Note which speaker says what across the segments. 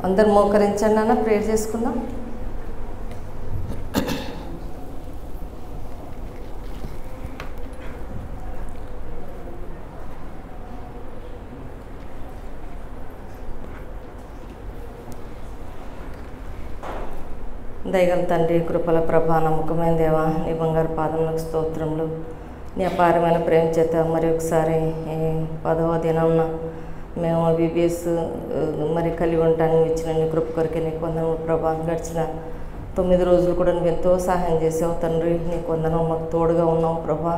Speaker 1: అందరు మోకరించండి అన్న, ప్రేయర్ చేసుకుందాం. దయగల తండ్రి, కృపల ప్రభా, నమ్మకమైన దేవా, నీ బంగారు పాదములకు స్తోత్రములు. నీ అపారమైన ప్రేమ చేత మరి ఒకసారి 10వ దినంన మేము BBS మరి కలిగి ఉండటానికి ఇచ్చిన నీ కృప కొరకే నీకు వందనములు ప్రభా. గడిచిన 9 రోజులు కూడా నువ్వు ఎంతో సహాయం చేసావు తండ్రి. నీకు వందనం, మాకు తోడుగా ఉన్నావు ప్రభా.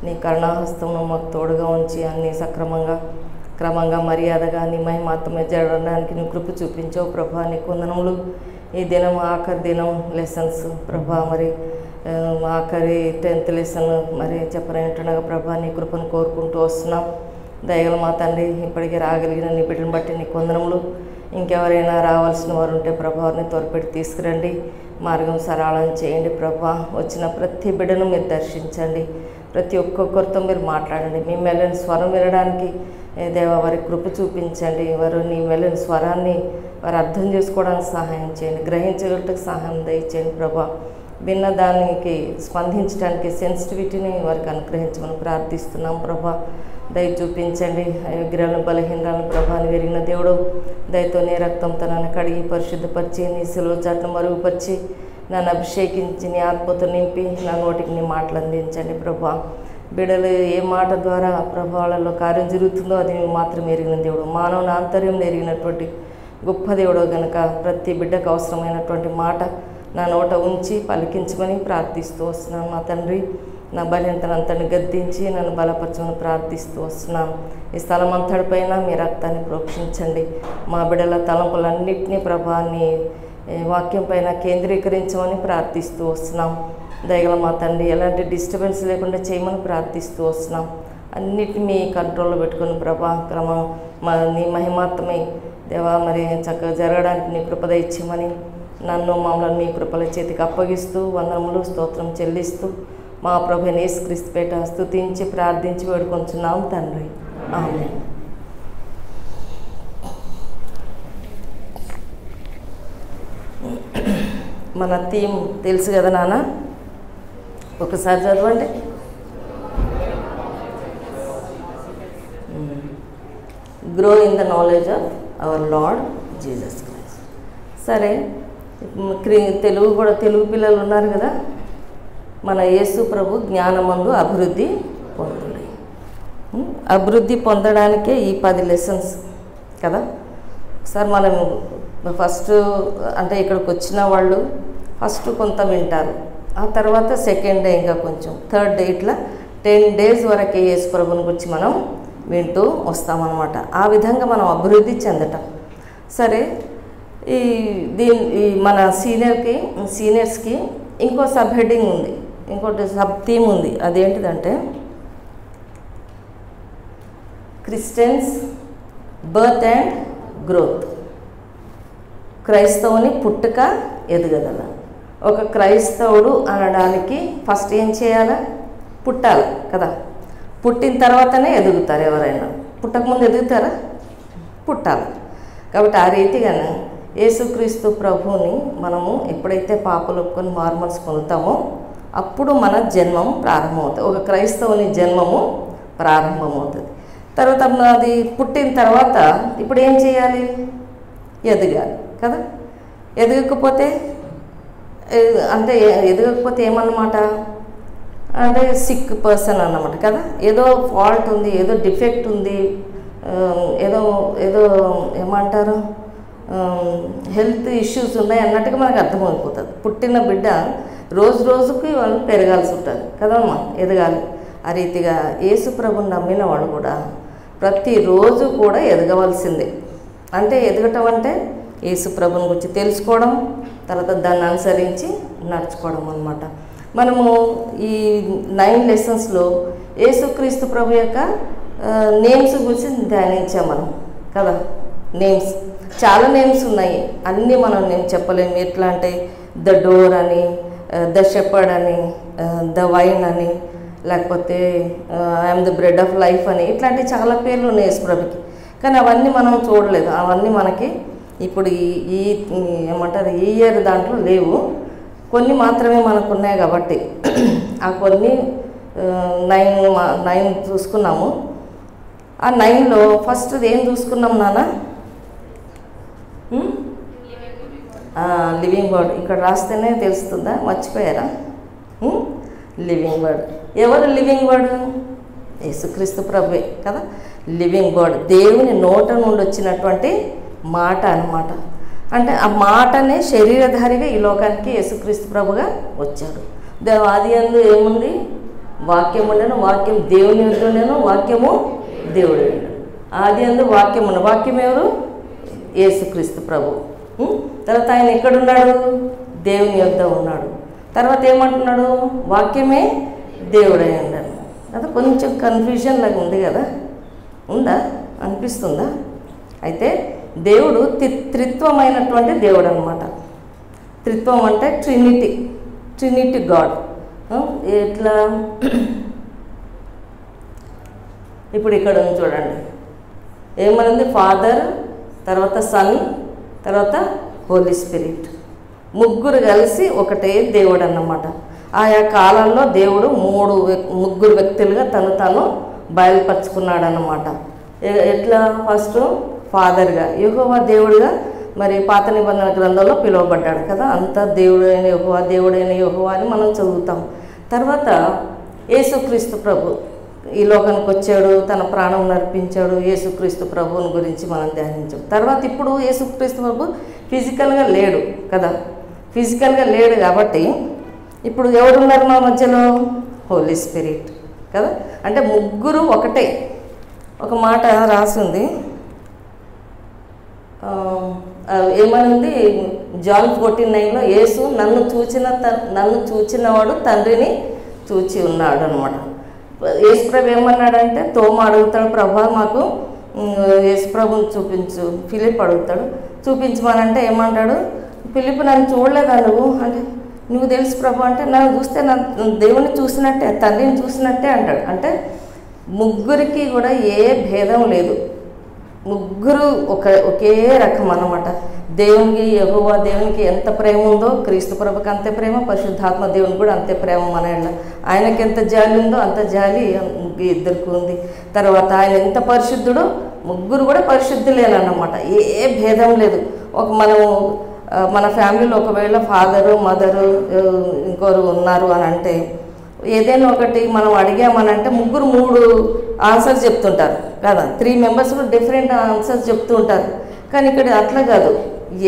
Speaker 1: నీ కరుణాహస్తం మాకు తోడుగా ఉంచి అన్నీ సక్రమంగా క్రమంగా మర్యాదగా నీ మహిమాత్మే జరగడానికి నీ కృప చూపించావు ప్రభా. నీకు వందనములు. ఈ దినం ఆఖరి దినం లెసన్స్ ప్రభా, మరి ఆఖరి 10th లెసన్ మరి చెప్పనంటున్నాగా ప్రభా, నీ కృపను కోరుకుంటూ వస్తున్నాం. దయగల మా తండ్రి, ఇప్పటికీ రాగలిగిన నీ బిడ్డను బట్టి నీకు వందనములు. ఇంకెవరైనా రావాల్సిన వారు ఉంటే ప్రభావాన్ని త్వరపెట్టి తీసుకురండి, మార్గం సరళం చేయండి ప్రభా. వచ్చిన ప్రతి బిడ్డను మీరు దర్శించండి, ప్రతి ఒక్కొక్కరితో మీరు మాట్లాడండి. మీ మెల్లని స్వరం వినడానికి దేవా వారి కృప చూపించండి. వారు నీ మెల్లని స్వరాన్ని వారు అర్థం చేసుకోవడానికి సహాయం చేయండి, గ్రహించగలటకు సహాయం దయచేయండి ప్రభా. విన్న దానికి స్పందించడానికి సెన్సిటివిటీని వారికి అనుగ్రహించమని ప్రార్థిస్తున్నాం ప్రభా. దయ చూపించండి. విగ్రహాలను బలహీనలను ప్రభాని విరిగిన దేవుడు దయతో నీ రక్తంతో నన్ను కడిగి పరిశుద్ధపరిచి నీ సిలువ చాటును మరుగుపరిచి నన్ను అభిషేకించి నీ ఆత్మతో నింపి నా నోటికి నీ మాటలు అందించండి ప్రభా. బిడ్డలు ఏ మాట ద్వారా ప్రభావాలలో కార్యం జరుగుతుందో అది మాత్రం ఎరిగిన దేవుడు, మానవుని ఆంతర్యం ఎరిగినటువంటి గొప్ప దేవుడు గనుక ప్రతి బిడ్డకు అవసరమైనటువంటి మాట నా నోట ఉంచి పలికించమని ప్రార్థిస్తూ వస్తున్నాను. నా తండ్రి, నా బలహీనతనంతని గద్దించి నన్ను బలపరచమని ప్రార్థిస్తూ వస్తున్నాను. ఈ స్థలం అంతటిపైన మీ రక్తాన్ని ప్రోక్షించండి. మా బిడ్డల తలంపులన్నింటినీ ప్రభాన్ని వాక్యం పైన కేంద్రీకరించమని ప్రార్థిస్తూ వస్తున్నాం. దయగల మా తండ్రి, ఎలాంటి డిస్టర్బెన్స్ లేకుండా చేయమని ప్రార్థిస్తూ వస్తున్నాం. అన్నిటిని మీ కంట్రోల్లో పెట్టుకుని ప్రభా క్రమం నీ మహిమాత్మే దేవా మరి చక్కగా జరగడానికి నీ కృపద ఇచ్చేమని నన్ను మమ్మల్ని మీ కృపల చేతికి అప్పగిస్తూ వందనములు స్తోత్రం చెల్లిస్తూ మా ప్రభు యేసుక్రీస్తు పేట స్తుతించి ప్రార్థించి వేడుకొంచున్నాం తండ్రి, ఆమేన్. మన థీమ్ తెలుసు కదా నాన్న, ఒకసారి చదవండి. Grow in the knowledge of our Lord Jesus Christ. సరే, తెలుగు పిల్లలు ఉన్నారు కదా, మన యేసు ప్రభు జ్ఞానమందు అభివృద్ధి పొందుడి. అభివృద్ధి పొందడానికే ఈ 10 లెసన్స్ కదా. ఒకసారి మనం ఫస్ట్ అంటే ఇక్కడికి వచ్చిన వాళ్ళు ఫస్ట్ కొంత వింటారు, ఆ తర్వాత సెకండ్ డే ఇంకా కొంచెం, థర్డ్ డే, ఇట్లా 10 days వరకు యేసు ప్రభుని గురించి మనం వింటూ వస్తామన్నమాట. ఆ విధంగా మనం అభివృద్ధి చెందటం. సరే, ఈ మన సీనియర్స్కి ఇంకో సబ్ హెడ్డింగ్ ఉంది, ఇంకోటి సబ్ థీమ్ ఉంది. అదేంటిదంటే క్రిస్టియన్స్ బర్త్ అండ్ గ్రోత్, క్రైస్తవుని పుట్టుక ఎదుగుదల. ఒక క్రైస్తవుడు అనడానికి ఫస్ట్ ఏం చేయాలి? పుట్టాలి కదా. పుట్టిన తర్వాతనే ఎదుగుతారు ఎవరైనా, పుట్టకముందు ఎదుగుతారా? పుట్టాలి. కాబట్టి ఆ రీతిగానే యేసుక్రీస్తు ప్రభువుని మనము ఎప్పుడైతే పాపలు ఒప్పుకొని మారుమనసు పొందుతామో అప్పుడు మన జన్మం ప్రారంభమవుతుంది, ఒక క్రైస్తవుని జన్మము ప్రారంభమవుతుంది. తర్వాత అది పుట్టిన తర్వాత ఇప్పుడు ఏం చేయాలి? ఎదగాలి కదా. ఎదగకపోతే అంటే ఎదగకపోతే ఏమన్నమాట అంటే సిక్ పర్సన్ అన్నమాట కదా. ఏదో ఫాల్ట్ ఉంది, ఏదో డిఫెక్ట్ ఉంది, ఏదో ఏదో ఏమంటారు హెల్త్ ఇష్యూస్ ఉన్నాయి అన్నట్టుగా మనకు అర్థమైపోతుంది. పుట్టిన బిడ్డ రోజు రోజుకి వాళ్ళు పెరగాల్సి ఉంటుంది కదమ్మా, ఎదగాలి. ఆ రీతిగా యేసు ప్రభుని నమ్మిన వాళ్ళు కూడా ప్రతిరోజు కూడా ఎదగవలసిందే. అంటే ఎదగటం అంటే యేసు ప్రభుని గురించి తెలుసుకోవడం, తర్వాత దాన్ని అనుసరించి నడుచుకోవడం అన్నమాట. మనము ఈ 9 లెసన్స్లో యేసుక్రీస్తు ప్రభు యొక్క నేమ్స్ గురించి ధ్యానించాం మనం కదా. నేమ్స్ చాలా నేమ్స్ ఉన్నాయి, అన్నీ మనం నేను చెప్పలేము. ఎట్లా అంటే ద డోర్ అని, ద షెపర్డ్ అని, ద వైన్ అని, లేకపోతే I'm the bread of life అని, ఇట్లాంటి చాలా పేర్లు ఉన్నాయి యేసు ప్రభుకి. కానీ అవన్నీ మనం చూడలేదు, అవన్నీ మనకి ఇప్పుడు ఈ ఏమంటారు ఈ ఇయర్ దాంట్లో లేవు, కొన్ని మాత్రమే మనకు ఉన్నాయి కాబట్టి ఆ కొన్ని 9 చూసుకున్నాము. ఆ 9లో ఫస్ట్ ఏం చూసుకున్నాం నాన్న? Living word. ఇక్కడ రాస్తేనే తెలుస్తుందా, మర్చిపోయారా? Living word. ఎవరు లివింగ్ వర్డ్? యేసుక్రీస్తు ప్రభువే కదా లివింగ్ వర్డ్. దేవుని నోట నుండి వచ్చినటువంటి మాట అన్నమాట. అంటే ఆ మాటనే శరీరధారిగా ఈ లోకానికి యేసుక్రీస్తు ప్రభుగా వచ్చాడు. ఆది యందు ఏముంది? వాక్యం ఉండను, వాక్యం దేవుని యొద్ద ఉండెను, వాక్యము దేవుడు ఉండెను. ఆది యందు వాక్యం ఉన్న, వాక్యం ఎవరు? యేసుక్రీస్తు ప్రభు. తర్వాత ఆయన ఎక్కడున్నాడు? దేవుని యొద్ద ఉన్నాడు. తర్వాత ఏమంటున్నాడు? వాక్యమే దేవుడై ఉండను. అది కొంచెం కన్ఫ్యూజన్ లాగా ఉంది కదా, ఉందా? అనిపిస్తుందా? అయితే దేవుడు త్రిత్వమైనటువంటి దేవుడు అనమాట. త్రిత్వం అంటే ట్రినిటీ గాడ్. ఎట్లా? ఇప్పుడు ఇక్కడ చూడండి, ఏమనింది? ఫాదర్, తర్వాత సన్, తర్వాత హోలీ స్పిరిట్, ముగ్గురు కలిసి ఒకటే దేవుడు అన్నమాట. ఆయా కాలంలో దేవుడు ముగ్గురు వ్యక్తులుగా తను బయలుపరుచుకున్నాడు అన్నమాట. ఎట్లా? ఫస్ట్ ఫాదర్గా, యెహోవా దేవుడిగా మరి పాత నిబంధన గ్రంథంలో పిలువబడ్డాడు కదా, అంతా దేవుడైన యెహోవా, దేవుడైన యెహోవా అని మనం చదువుతాం. తర్వాత యేసుక్రీస్తు ప్రభు ఈ లోకానికి వచ్చాడు, తన ప్రాణం నర్పించాడు. యేసుక్రీస్తు ప్రభువుని గురించి మనం ధ్యానించాం. తర్వాత ఇప్పుడు యేసుక్రీస్తు ప్రభు ఫిజికల్గా లేడు కదా, ఫిజికల్గా లేడు కాబట్టి ఇప్పుడు ఎవరున్నారు మా మధ్యలో? హోలీ స్పిరిట్ కదా. అంటే ముగ్గురు ఒకటే. ఒక మాట రాసింది, ఏమనుంది? జాన్ 14:9లో యేసు నన్ను చూచినవాడు తండ్రిని చూచి ఉన్నాడు అనమాట. యేసుప్రభు ఏమన్నాడంటే, తోమ అడుగుతాడు, ప్రభా మాకు యేసుప్రభుని చూపించు. ఫిలిప్ అడుగుతాడు, చూపించమనంటే ఏమంటాడు? ఫిలిప్ నన్ను చూడలేదా నువ్వు అంటే, నువ్వు తెలుసు ప్రభు అంటే, నన్ను చూస్తే నా దేవుని చూసినట్టే, తండ్రిని చూసినట్టే అంటాడు. అంటే ముగ్గురికి కూడా ఏ భేదం లేదు, ముగ్గురు ఒకే రకం అన్నమాట. దేవునికి యెహోవా దేవునికి ఎంత ప్రేమ ఉందో క్రీస్తు ప్రభుకి అంతే ప్రేమ, పరిశుద్ధాత్మ దేవునికి కూడా అంతే ప్రేమ మన ఎడల. ఆయనకి ఎంత జాలి ఉందో అంత జాలి ఇద్దరికి ఉంది. తర్వాత ఆయన ఎంత పరిశుద్ధుడో ముగ్గురు కూడా పరిశుద్ధులేనన్నమాట, ఏ భేదం లేదు. మన ఫ్యామిలీలో ఒకవేళ ఫాదరు మదరు ఇంకోరు ఉన్నారు అని అంటే, ఏదైనా ఒకటి మనం అడిగామనంటే ముగ్గురు 3 ఆన్సర్స్ చెప్తుంటారు కదా, 3 మెంబర్స్ కూడా డిఫరెంట్ ఆన్సర్స్ చెప్తూ ఉంటారు. కానీ ఇక్కడ అట్లా కాదు,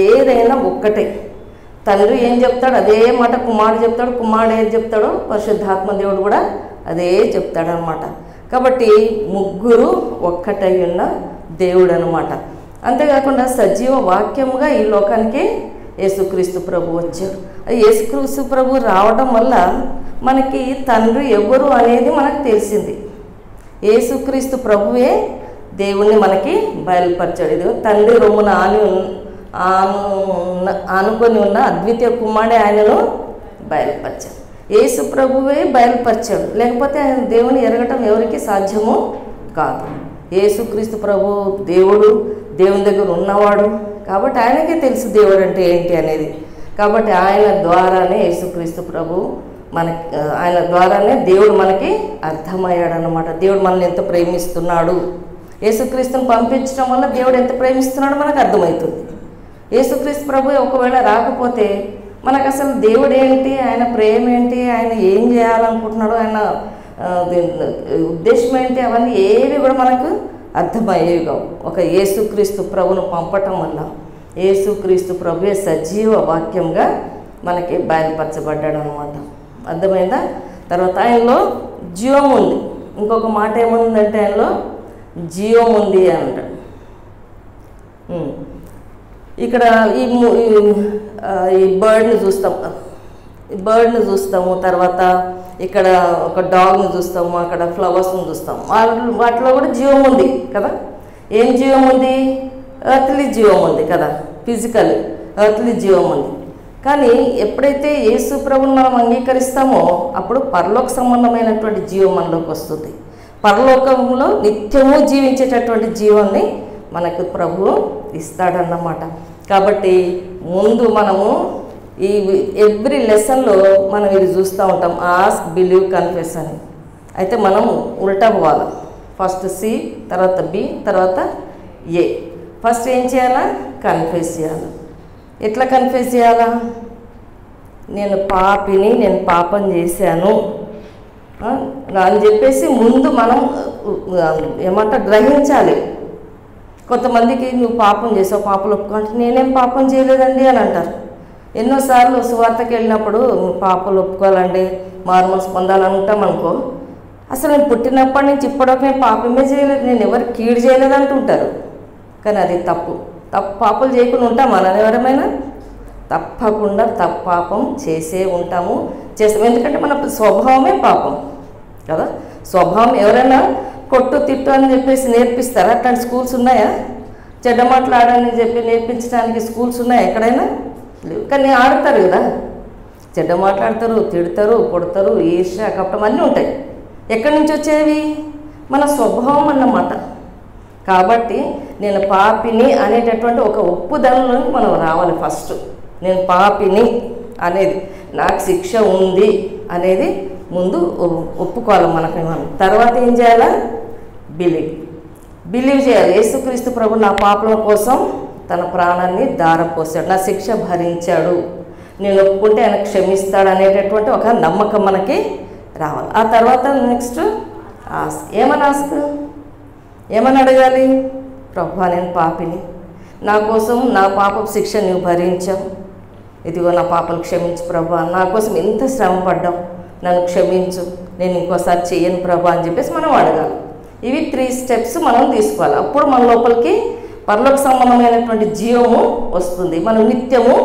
Speaker 1: ఏదైనా ఒక్కటే. తండ్రి ఏం చెప్తాడు అదే మాట కుమారుడు చెప్తాడు, కుమారుడు ఏం చెప్తాడో పరిశుద్ధాత్మ దేవుడు కూడా అదే చెప్తాడు అనమాట. కాబట్టి ముగ్గురు ఒక్కటై ఉన్న దేవుడు అనమాట. అంతేకాకుండా సజీవ వాక్యముగా ఈ లోకానికి యేసుక్రీస్తు ప్రభు వచ్చారు. యేసుక్రీస్తు ప్రభు రావడం వల్ల మనకి తండ్రి ఎవరు అనేది మనకు తెలిసింది. యేసుక్రీస్తు ప్రభువే దేవుణ్ణి మనకి బయలుపరిచాడు. ఇది తండ్రి రొమ్మున ఆనుకొని ఉన్న అద్వితీయ కుమారుడే ఆయనను బయలుపరిచాడు. యేసు ప్రభువే బయలుపరిచాడు, లేకపోతే ఆయన దేవుని ఎరగటం ఎవరికి సాధ్యము కాదు. యేసుక్రీస్తు ప్రభు దేవుడు, దేవుని దగ్గర ఉన్నవాడు కాబట్టి ఆయనకే తెలుసు దేవుడు అంటే ఏంటి అనేది. కాబట్టి ఆయన ద్వారానే యేసుక్రీస్తు ప్రభు ఆయన ద్వారానే దేవుడు మనకి అర్థమయ్యాడు అన్నమాట. దేవుడు మనల్ని ఎంత ప్రేమిస్తున్నాడు, యేసుక్రీస్తుని పంపించడం వల్ల దేవుడు ఎంత ప్రేమిస్తున్నాడో మనకు అర్థమవుతుంది. యేసుక్రీస్తు ప్రభు ఒకవేళ రాకపోతే మనకు అసలు దేవుడు ఏంటి, ఆయన ప్రేమ ఏంటి, ఆయన ఏం చేయాలనుకుంటున్నాడు, ఆయన ఉద్దేశం ఏంటి, అవన్నీ ఏవి కూడా మనకు అర్థమయ్యేవి కావు. ఒక యేసుక్రీస్తు ప్రభును పంపటం వల్ల యేసుక్రీస్తు ప్రభువే సజీవ వాక్యంగా మనకి బయలుపరచబడ్డాడు అనమాట. అర్థమైందా? తర్వాత ఆయనలో జీవం ఉంది. ఇంకొక మాట ఏముందంటే ఆయనలో జీవం ఉంది అని అంటాడు. ఇక్కడ ఈ బర్డ్ని చూస్తాము, తర్వాత ఇక్కడ ఒక డాగ్ని చూస్తాము, అక్కడ ఫ్లవర్స్ని చూస్తాము. వాటిలో కూడా జీవం ఉంది కదా. ఏం జీవం ఉంది? ఎర్త్లీ జీవం ఉంది కదా, ఫిజికల్ ఎర్త్లీ జీవం ఉంది. కానీ ఎప్పుడైతే యేసు ప్రభువుని మనం అంగీకరిస్తామో అప్పుడు పరలోక సంబంధమైనటువంటి జీవం మనలోకి వస్తుంది. పరలోకంలో నిత్యము జీవించేటటువంటి జీవాన్ని మనకు ప్రభువు ఇస్తాడన్నమాట. కాబట్టి ముందు మనము ఈ ఎవ్రీ లెసన్లో మనం ఇది చూస్తూ ఉంటాం, ఆస్క్, బిలీవ్, కన్ఫెస్ అని. అయితే మనం ఉల్టా పోవాలి. ఫస్ట్ సి, తర్వాత బి, తర్వాత ఏ. ఫస్ట్ ఏం చేయాలా? కన్ఫెస్ చేయాలి. ఎట్లా కన్ఫెస్ చేయాలా? నేను పాపిని, నేను పాపం చేశాను అని చెప్పేసి ముందు మనం గ్రహించాలి. కొంతమందికి నువ్వు పాపం చేసావు, పాపలు ఒప్పుకుంటే నేనేం పాపం చేయలేదండి అని అంటారు. ఎన్నోసార్లు సువార్తకి వెళ్ళినప్పుడు పాపలు ఒప్పుకోవాలండి, మారుమనసు పొందాలని ఉంటాం అనుకో, అసలు నేను పుట్టినప్పటి నుంచి ఇప్పటివరకు నేను పాపమే చేయలేదు, నేను ఎవరికి కీడు చేయలేదు అంటుంటారు. కానీ అది తప్పు. పాపలు చేయకుండా ఉంటాం మనం ఎవరమైనా? తప్పకుండా పాపం చేసే ఉంటాము, చేస్తాం. ఎందుకంటే మన స్వభావమే పాపం కదా. స్వభావం ఎవరైనా కొట్టు తిట్టు అని చెప్పేసి నేర్పిస్తారా? అట్లాంటి స్కూల్స్ ఉన్నాయా? చెడ్డ మాట్లాడని చెప్పి నేర్పించడానికి స్కూల్స్ ఉన్నాయా ఎక్కడైనా? లేవు. కానీ ఆడతారు కదా, చెడ్డ మాట్లాడతారు, తిడతారు, కొడతారు, ఈర్ష్య, కపటం అన్నీ ఉంటాయి. ఎక్కడి నుంచి వచ్చేవి? మన స్వభావం అన్నమాట. కాబట్టి నేను పాపిని అనేటటువంటి ఒక ఒప్పుదలలోకి మనం రావాలి. ఫస్ట్ నేను పాపిని అనేది, నాకు శిక్ష ఉంది అనేది ముందు ఒప్పుకోవాలి మనకి. మనం తర్వాత ఏం చేయాలా? బిలీవ్ చేయాలి. యేసుక్రీస్తు ప్రభు నా పాపల కోసం తన ప్రాణాన్ని ధారపోసాడు, నా శిక్ష భరించాడు, నేను ఒప్పుకుంటే ఆయన క్షమిస్తాడు అనేటటువంటి ఒక నమ్మకం మనకి రావాలి. ఆ తర్వాత నెక్స్ట్ ఆస్క్. ఏమని అడగాలి? ప్రభువా నేను పాపిని, నా కోసం నా పాపపు శిక్ష నువ్వు భరించావు, ఇదిగో నా పాపను క్షమించు ప్రభువా, నా కోసం ఎంత శ్రమ పడ్డావు, నన్ను క్షమించు, నేను ఇంకోసారి చెయ్యను ప్రభా అని చెప్పేసి మనం అడగాలి. ఇవి 3 స్టెప్స్ మనం తీసుకోవాలి. అప్పుడు మన లోపలికి పరలోక సంబంధమైనటువంటి జీవము వస్తుంది, మనం నిత్యము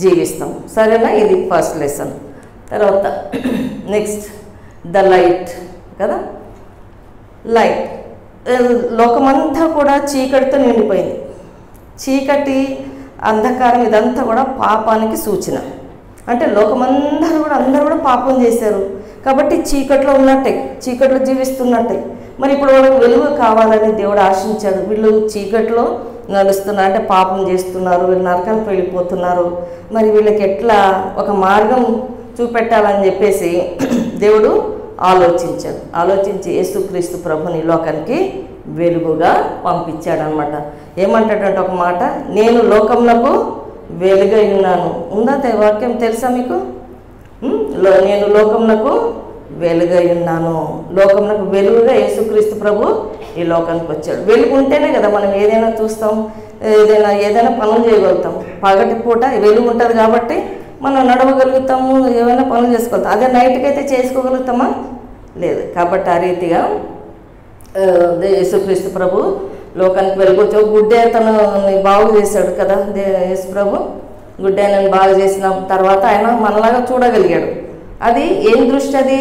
Speaker 1: జీవిస్తాం. సరేనా? ఇది ఫస్ట్ లెసన్. తర్వాత నెక్స్ట్ ద లైట్ కదా. లైట్, లోకమంతా కూడా చీకటితో నిండిపోయింది. చీకటి, అంధకారం ఇదంతా కూడా పాపానికి సూచన. అంటే లోకమందరూ కూడా అందరూ కూడా పాపం చేశారు కాబట్టి చీకట్లో ఉన్నట్టే, చీకట్లో జీవిస్తున్నట్టే. మరి ఇప్పుడు వాళ్ళకి వెలుగు కావాలని దేవుడు ఆశించాడు. వీళ్ళు చీకట్లో నడుస్తున్నారు అంటే పాపం చేస్తున్నారు, వీళ్ళు నరకానికి వెళ్ళిపోతున్నారు, మరి వీళ్ళకి ఎట్లా ఒక మార్గం చూపెట్టాలని చెప్పేసి దేవుడు ఆలోచించి యేసుక్రీస్తు ప్రభుని లోకానికి వెలుగుగా పంపించాడనమాట. ఏమంటాడంటే ఒక మాట, నేను లోకమునకు వెలుగై ఉన్నాను. ఉందా వాక్యం? తెలుసా మీకు? నేను లోకమునకు వెలుగై ఉన్నాను. లోకమునకు వెలుగుగా యేసుక్రీస్తు ప్రభు ఈ లోకానికి వచ్చాడు. వెలుగు ఉంటేనే కదా మనం ఏదైనా చూస్తాం, ఏదైనా పనులు చేయగలుగుతాం. పగటి పూట వెలుగు ఉంటుంది కాబట్టి మనం నడవగలుగుతాము, ఏమైనా పనులు చేసుకోగలుగుతాం. అదే నైట్కి అయితే చేసుకోగలుగుతామా? లేదు. కాబట్టి ఆ రీతిగా యేసుక్రీస్తు ప్రభు లోకానికి వెలుగొచ్చు. గుడ్డే తను బాగు చేశాడు కదా యేసు ప్రభు. గుడ్డే నన్ను బాగు చేసిన తర్వాత ఆయన మనలాగా చూడగలిగాడు. అది ఏం దృష్టి? అది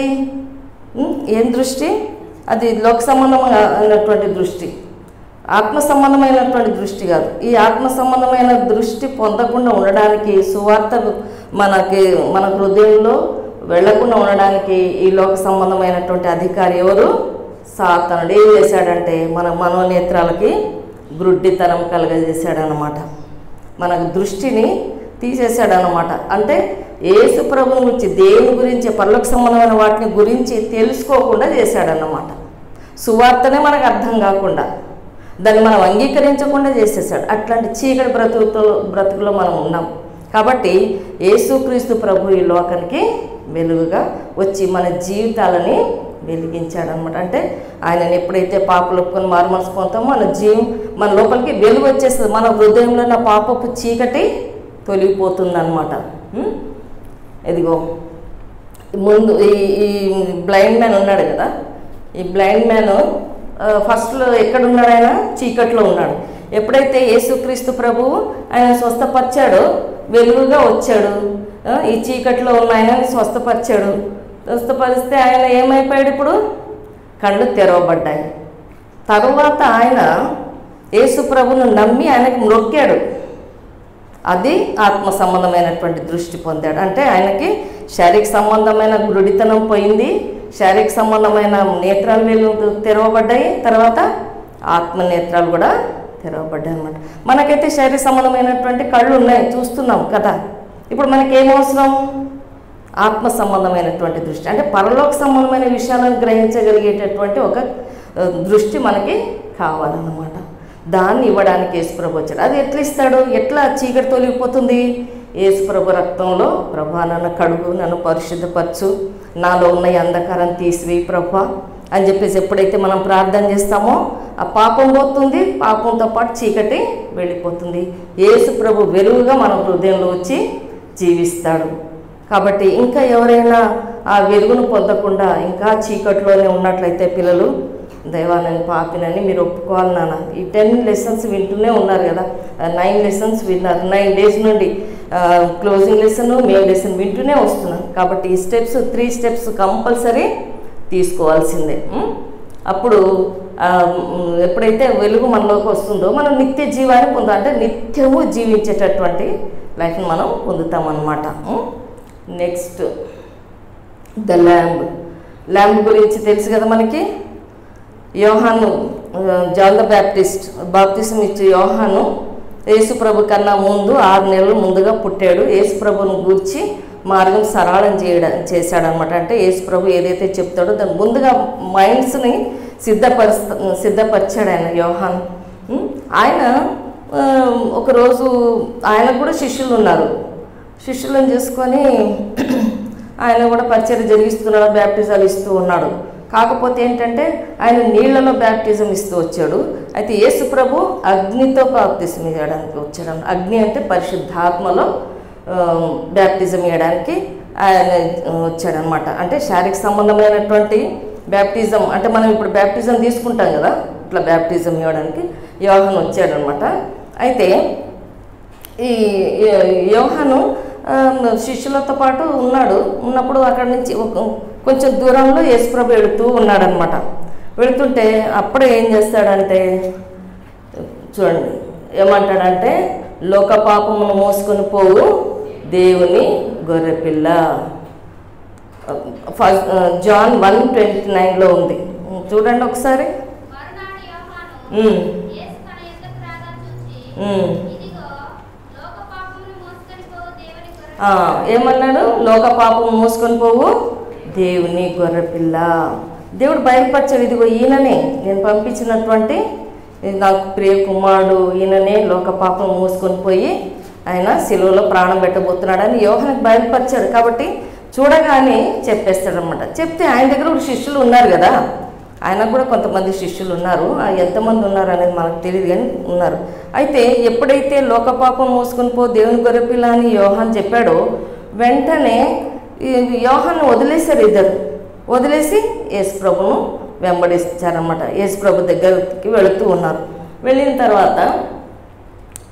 Speaker 1: ఏం దృష్టి? అది లోక సంబంధమైనటువంటి దృష్టి, ఆత్మ సంబంధమైనటువంటి దృష్టి కాదు. ఈ ఆత్మ సంబంధమైన దృష్టి పొందకుండా ఉండడానికి, సువార్త మన హృదయంలో వెళ్లకుండా ఉండడానికి ఈ లోక సంబంధమైనటువంటి అధికారి ఎవరు? సాతానుడు. ఏం చేశాడంటే మన మనోనేత్రాలకి గ్రుడ్డితనం కలగజేశాడనమాట. మన దృష్టిని తీసేశాడనమాట. అంటే యేసు ప్రభువు గురించి, దేవుని గురించి, పరలోక సంబంధమైన వాటిని గురించి తెలుసుకోకుండా చేశాడన్నమాట. సువార్తనే మనకు అర్థం కాకుండా, దాన్ని మనం అంగీకరించకుండా చేసేసాడు. అట్లాంటి చీకటి బ్రతుకులో మనం ఉన్నాం. కాబట్టి యేసుక్రీస్తు ప్రభు ఈ లోకానికి వెలుగుగా వచ్చి మన జీవితాలని వెలిగించాడనమాట. అంటే ఆయనని ఎప్పుడైతే పాపలు ఒప్పుకొని మారుమనసు పొందుతామో మన లోపలికి వెలుగు వచ్చేస్తుంది. మన హృదయంలో ఉన్న పాపపు చీకటి తొలగిపోతుంది అనమాట. ఇదిగో ముందు ఈ బ్లైండ్ మ్యాన్ ఉన్నాడు కదా, ఈ బ్లైండ్ మ్యాన్ ఫస్ట్లో ఎక్కడున్నాడు? ఆయన చీకట్లో ఉన్నాడు. ఎప్పుడైతే యేసుక్రీస్తు ప్రభువు ఆయన స్వస్థపరిచాడో, వెలుగుగా వచ్చాడు, ఈ చీకట్లో ఉన్న ఆయనని స్వస్థపరిస్తే ఆయన ఏమైపోయాడు? ఇప్పుడు కళ్ళు తెరవబడ్డాయి. తరువాత ఆయన యేసు ప్రభువును నమ్మి ఆయనకి మొక్కాడు. అది ఆత్మ సంబంధమైనటువంటి దృష్టి పొందాడు. అంటే ఆయనకి శారీరక సంబంధమైన గురుడితనం పోయింది, శారీరక సంబంధమైన నేత్రాలు తెరవబడ్డాయి, తర్వాత ఆత్మ నేత్రాలు కూడా తెరవబడ్డాయి అన్నమాట. మనకైతే శరీర సంబంధమైనటువంటి కళ్ళు ఉన్నాయి, చూస్తున్నాం కదా. ఇప్పుడు మనకేమవసరం? ఆత్మ సంబంధమైనటువంటి దృష్టి, అంటే పరలోక సంబంధమైన విషయాలను గ్రహించగలిగేటటువంటి ఒక దృష్టి మనకి కావాలన్నమాట. దాన్ని ఇవ్వడానికి యేసుప్రభు వచ్చాడు. అది ఎట్లా ఇస్తాడు? ఎట్లా చీకటి తొలగిపోతుంది? యేసుప్రభు రక్తంలో, ప్రభా నన్ను కడుగు, నన్ను పరిశుద్ధపరచు, నాలో ఉన్న ఈ అంధకారం తీసివేయి ప్రభా అని చెప్పేసి ఎప్పుడైతే మనం ప్రార్థన చేస్తామో ఆ పాపం పోతుంది, పాపంతో పాటు చీకటి వెళ్ళిపోతుంది. యేసుప్రభు వెలుగుగా మన హృదయంలో వచ్చి జీవిస్తాడు. కాబట్టి ఇంకా ఎవరైనా ఆ వెలుగును పొందకుండా ఇంకా చీకట్లోనే ఉన్నట్లయితే పిల్లలు, దైవా నేను పాపినని మీరు ఒప్పుకోవాలి నాన్న. ఈ 10 లెసన్స్ వింటూనే ఉన్నారు కదా, 9 లెసన్స్ విన్నారు. 9 days నుండి క్లోజింగ్ లెసన్, మెయిన్ లెసన్ వింటూనే వస్తున్నాను. కాబట్టి ఈ స్టెప్స్ 3 స్టెప్స్ కంపల్సరీ తీసుకోవాల్సిందే. అప్పుడు ఎప్పుడైతే వెలుగు మనలోకి వస్తుందో మనం నిత్య జీవాన్ని పొందాలి, అంటే నిత్యము జీవించేటటువంటి లైఫ్ని మనం పొందుతామన్నమాట. నెక్స్ట్ ద ల్యాంబ్ గురించి తెలుసు కదా మనకి. యోహాను, జాన్ ద బ్యాప్టిస్ట్ బాప్తిజం ఇచ్చే యోహాను యేసుప్రభు కన్నా ముందు 6 నెలలు ముందుగా పుట్టాడు. యేసుప్రభును గూర్చి మార్గం సరళం చేశాడనమాట. అంటే యేసుప్రభు ఏదైతే చెప్తాడో దాని ముందుగా మైండ్స్ని సిద్ధపరిచాడు ఆయన యోహాను. ఆయన ఒకరోజు ఆయనకు కూడా శిష్యులు ఉన్నారు. శిష్యులను చేసుకొని ఆయన కూడా పరిచర్య జరిగిస్తున్నాడు, బ్యాప్టిజాలు ఇస్తూ ఉన్నాడు. కాకపోతే ఏంటంటే ఆయన నీళ్లలో బ్యాప్టిజం ఇస్తూ వచ్చాడు. అయితే యేసుప్రభు అగ్నితో బాప్తిజం ఇవ్వడానికి వచ్చాడు. అగ్ని అంటే పరిశుద్ధాత్మలో బ్యాప్టిజం ఇవ్వడానికి ఆయన వచ్చాడనమాట. అంటే శారీరక సంబంధమైనటువంటి బ్యాప్టిజం, అంటే మనం ఇప్పుడు బ్యాప్టిజం తీసుకుంటాం కదా, ఇట్లా బ్యాప్టిజం ఇవ్వడానికి యోహాను వచ్చాడనమాట. అయితే ఈ యోహాను శిష్యులతో పాటు ఉన్నప్పుడు అక్కడి నుంచి కొంచెం దూరంలో యేసుప్రభు వెళుతూ ఉన్నాడనమాట. వెళుతుంటే అప్పుడే ఏం చేస్తాడంటే, చూడండి ఏమంటాడంటే, లోక పాపమును మోసుకొని పోవు దేవుని గొర్రెపిల్ల. ఫస్ట్ జాన్ 1:29 ఉంది, చూడండి ఒకసారి. ఏమన్నాడు? లోక పాపం మోసుకొని పోవు దేవుని గొర్రెపిల్ల. దేవుడు బయలుపరచాడు, ఇదిగో ఈయననే నేను పంపించినటువంటి నాకు ప్రియ కుమారుడు, ఈయననే లోక పాపం మోసుకొని పోయి ఆయన సిలువలో ప్రాణం పెట్టబోతున్నాడని యోహానుకు బయలుపరిచాడు. కాబట్టి చూడగానే చెప్పేస్తాడనమాట. చెప్తే ఆయన దగ్గర కూడా శిష్యులు ఉన్నారు కదా, ఆయనకు కూడా కొంతమంది శిష్యులు ఉన్నారు. ఎంతమంది ఉన్నారు అనేది మనకు తెలియదు కానీ ఉన్నారు. అయితే ఎప్పుడైతే లోకపాపం మోసుకొని పో దేవుని గొర్రెపిల్ల అని యోహాను చెప్పాడో వెంటనే యోహాను వదిలేశారు. ఇద్దరు వదిలేసి యేసుప్రభును వెంబడిస్తారనమాట. యేసుప్రభు దగ్గరికి వెళుతూ ఉన్నారు. వెళ్ళిన తర్వాత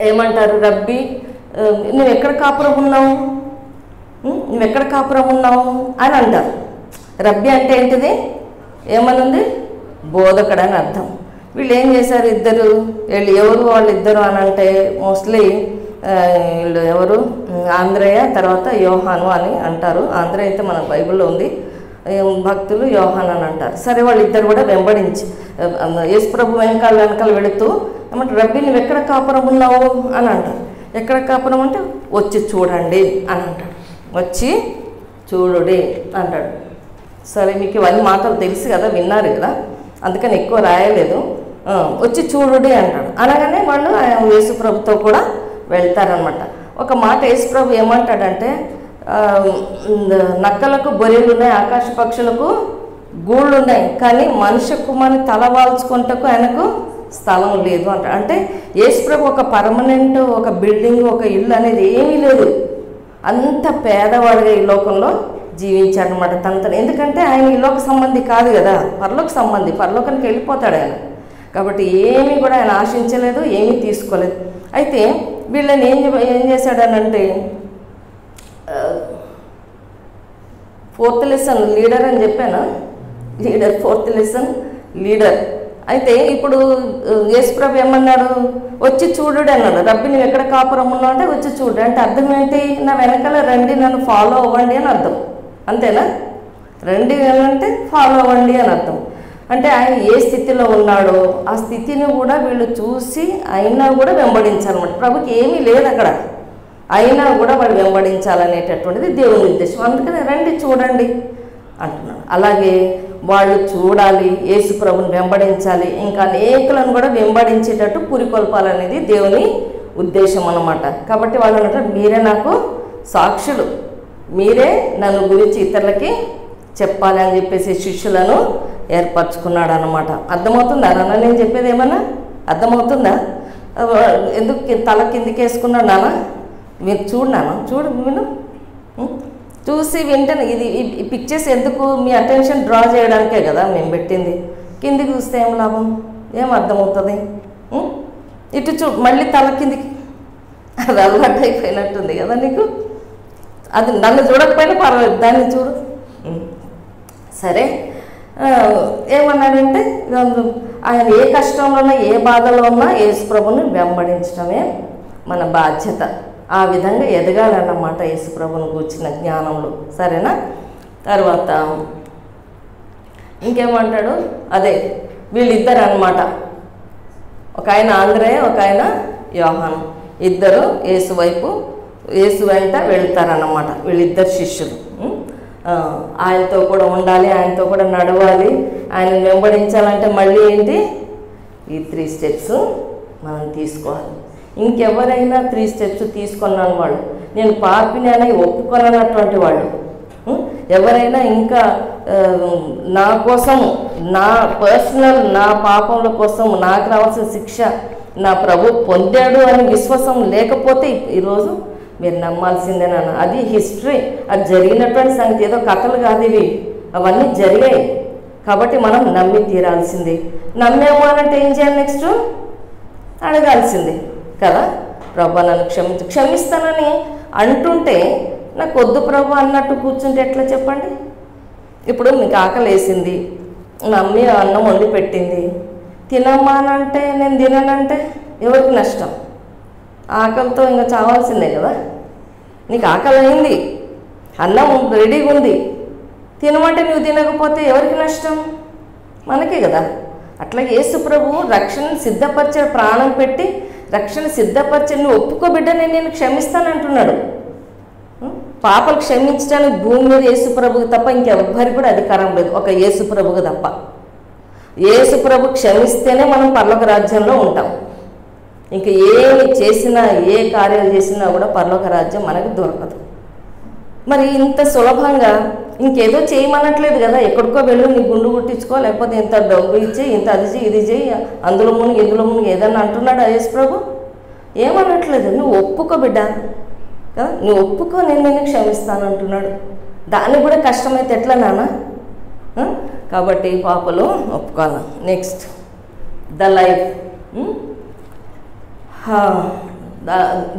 Speaker 1: ఏమంటారు? రబ్బీ నువ్వు ఎక్కడ కాపురం ఉన్నావు, నువ్వెక్కడ కాపురం ఉన్నావు అని అంటారు. రబ్బీ అంటే ఏంటిది? ఏమనుంది? బోధకుడు అని అర్థం. వీళ్ళు ఏం చేశారు? ఇద్దరు ఎవరు వాళ్ళిద్దరు అని అంటే మోస్ట్లీ వీళ్ళు ఎవరు? ఆంద్రేయ తర్వాత యోహాను అని అంటారు. ఆంద్రేయ అయితే మన బైబిల్లో ఉంది, భక్తులు యోహాను అని అంటారు. సరే వాళ్ళిద్దరు కూడా వెంబడించి యేసుప్రభు వెనకాల వెళుతూ ఏమంటారు? రబ్బీ నువ్వు ఎక్కడ కాపురం ఉన్నావు అని అంటారు. ఎక్కడ కాపురం అంటే వచ్చి చూడండి అని అంటాడు. వచ్చి చూడుడి అంటాడు. సరే మీకు ఇవన్నీ మాటలు తెలుసు కదా, విన్నారు కదా, అందుకని ఎక్కువ రాయలేదు. వచ్చి చూడుడి అంటాడు. అనగానే వాళ్ళు యేసుప్రభుతో కూడా వెళ్తారనమాట. ఒక మాట యేసుప్రభు ఏమంటాడంటే, నక్కలకు బొరియలు ఉన్నాయి, ఆకాశ పక్షులకు గూళ్ళు ఉన్నాయి, కానీ మనుష్య కుమారుని తల వాల్చుకుంటకు ఆయనకు స్థలం లేదు అంటాడు. అంటే యేసుప్రభు ఒక పర్మనెంట్ ఒక బిల్డింగ్, ఒక ఇల్లు అనేది ఏమీ లేదు. అంత పేదవాడిగా ఈ లోకంలో జీవించాడనమాట తనతను. ఎందుకంటే ఆయన ఈ లోక సంబంధి కాదు కదా, పరలోక సంబంధి, పరలోకానికి వెళ్ళిపోతాడు ఆయన. కాబట్టి ఏమీ కూడా ఆయన ఆశించలేదు, ఏమీ తీసుకోలేదు. అయితే వీళ్ళని ఏం చేశాడనంటే, 4th లెసన్ లీడర్ అని చెప్పాను. Leader 4th lesson leader. అయితే ఇప్పుడు యేసుప్రభు ఏమన్నాడు? వచ్చి చూడు అన్నాడు. రబ్బీ నువ్వు ఎక్కడ కాపురం ఉన్నావు అంటే వచ్చి చూడు అంటే అర్థం ఏంటి? నా వెనకాల రండి, నన్ను ఫాలో అవ్వండి అని అర్థం. అంతేనా? రండి అంటే ఫాలో అవ్వండి అని అర్థం. అంటే ఆయన ఏ స్థితిలో ఉన్నాడో ఆ స్థితిని కూడా వీళ్ళు చూసి అయినా కూడా వెంబడించాలన్నమాట. ప్రభుకి ఏమీ లేదు అక్కడ, అయినా కూడా వాళ్ళు వెంబడించాలనేటటువంటిది దేవుని ఉద్దేశం. అందుకని రండి చూడండి అంటున్నాడు. అలాగే వాళ్ళు చూడాలి, యేసు ప్రభుని వెంబడించాలి, ఇంకా అనేకులను కూడా వెంబడించేటట్టు పురికొల్పాలనేది దేవుని ఉద్దేశం అన్నమాట. కాబట్టి వాళ్ళు అంటారు, మీరే నాకు సాక్షులు, మీరే నన్ను గురించి ఇతరులకి చెప్పాలి అని చెప్పేసి శిష్యులను ఏర్పరచుకున్నాడు అన్నమాట. అర్థమవుతుందా నాన్న నేను చెప్పేది? ఏమన్నా అర్థమవుతుందా? ఎందుకు తల కిందికి వేసుకున్నాడు నాన్న? మీరు చూడు నాన్న, చూడు విను, చూసి వింటాను. ఈ పిక్చర్స్ ఎందుకు? మీ అటెన్షన్ డ్రా చేయడానికే కదా మేము పెట్టింది. కిందికి చూస్తే ఏం లాభం? ఏం అర్థమవుతుంది? ఇటు చూ, మళ్ళీ తల కిందికి. అది అలవాటు అయిపోయినట్టుంది కదా నీకు. అది నన్ను చూడకపోయినా పర్వాలేదు, దాన్ని చూడు. సరే, ఏమన్నాడంటే ఆయన ఏ కష్టంలో ఉన్నా ఏ బాధలో ఉన్నా యేసు ప్రభుని వెంబడించడమే మన బాధ్యత. ఆ విధంగా ఎదగాలన్నమాట యేసు ప్రభుని కూర్చిన జ్ఞానంలో. సరేనా? తర్వాత ఇంకేమంటాడు? అదే వీళ్ళిద్దరు అన్నమాట, ఒక ఆయన ఆంధ్రేయ, ఒక ఆయన యోహాను, ఇద్దరు యేసు వైపు, యేసు వెంట వెళ్తారన్నమాట. వీళ్ళిద్దరు శిష్యులు ఆయనతో కూడా ఉండాలి, ఆయనతో కూడా నడవాలి, ఆయన వెంబడించాలంటే మళ్ళీ ఏంటి? ఈ 3 స్టెప్స్ మనం తీసుకోవాలి. ఇంకెవరైనా 3 స్టెప్స్ తీసుకున్నాను వాళ్ళు, నేను పాపిని అని ఒప్పుకొనన్నటువంటి వాళ్ళు, ఎవరైనా ఇంకా నా కోసం, నా పర్సనల్, నా పాపంల కోసం నాకు రావాల్సిన శిక్ష నా ప్రభు పొందాడు అని విశ్వాసం లేకపోతే ఈరోజు మీరు నమ్మాల్సిందేనా? అది హిస్టరీ, అది జరిగినటువంటి సంగతి, ఏదో కథలు కాదు ఇవి, అవన్నీ జరిగాయి. కాబట్టి మనం నమ్మి తీరాల్సింది. నమ్మేమో అనంటే ఏం చేయాలి? నెక్స్ట్ అడగాల్సింది కదా, ప్రభు నన్ను క్షమిస్తానని అంటుంటే నాకు వద్దు ప్రభు అన్నట్టు కూర్చుంటే ఎట్లా చెప్పండి? ఇప్పుడు మీకు ఆకలి వేసింది, నమ్మి అన్నం వండి పెట్టింది, తినమ్మా అనంటే నేను తిననంటే ఎవరికి నష్టం? ఆకలితో ఇంకా చావాల్సిందే కదా. నీకు ఆకలి అయింది, అన్నం రెడీగా ఉంది, తినమంటే నువ్వు తినకపోతే ఎవరికి నష్టం? మనకే కదా. అట్లా యేసు ప్రభు రక్షణ సిద్ధపరిచే, ప్రాణం పెట్టి రక్షణ సిద్ధపరిచే, నువ్వు ఒప్పుకో బిడ్డ, నేను క్షమిస్తానంటున్నాడు. పాపలు క్షమించడానికి భూమి మీద యేసు ప్రభుకి తప్ప ఇంకెవ్వరికి కూడా అధికారం లేదు, ఒక యేసు ప్రభుకి తప్ప. యేసు ప్రభు క్షమిస్తేనే మనం పరలోక రాజ్యంలో ఉంటాం. ఇంకా ఏమి చేసినా, ఏ కార్యాలు చేసినా కూడా పరలోక రాజ్యం మనకు దొరకదు. మరి ఇంత సులభంగా ఇంకేదో చేయమనట్లేదు కదా, ఎక్కడికో వెళ్ళు, నీ గుండు కుట్టించుకో, లేకపోతే ఇంత డబ్బు ఇచ్చి, ఇంత అది చేయి, ఇది చేయి, అందులో మునిగి ఇందులో మునిగి ఏదన్నా అంటున్నాడు యేసు ప్రభు? ఏమనట్లేదు. నువ్వు ఒప్పుకో బిడ్డ కదా, నువ్వు ఒప్పుకో, నేను క్షమిస్తాను అంటున్నాడు. దానికి కూడా కష్టమైతే ఎట్లా నాన్న? కాబట్టి పాపలు ఒప్పుకోవాలి. Next the life.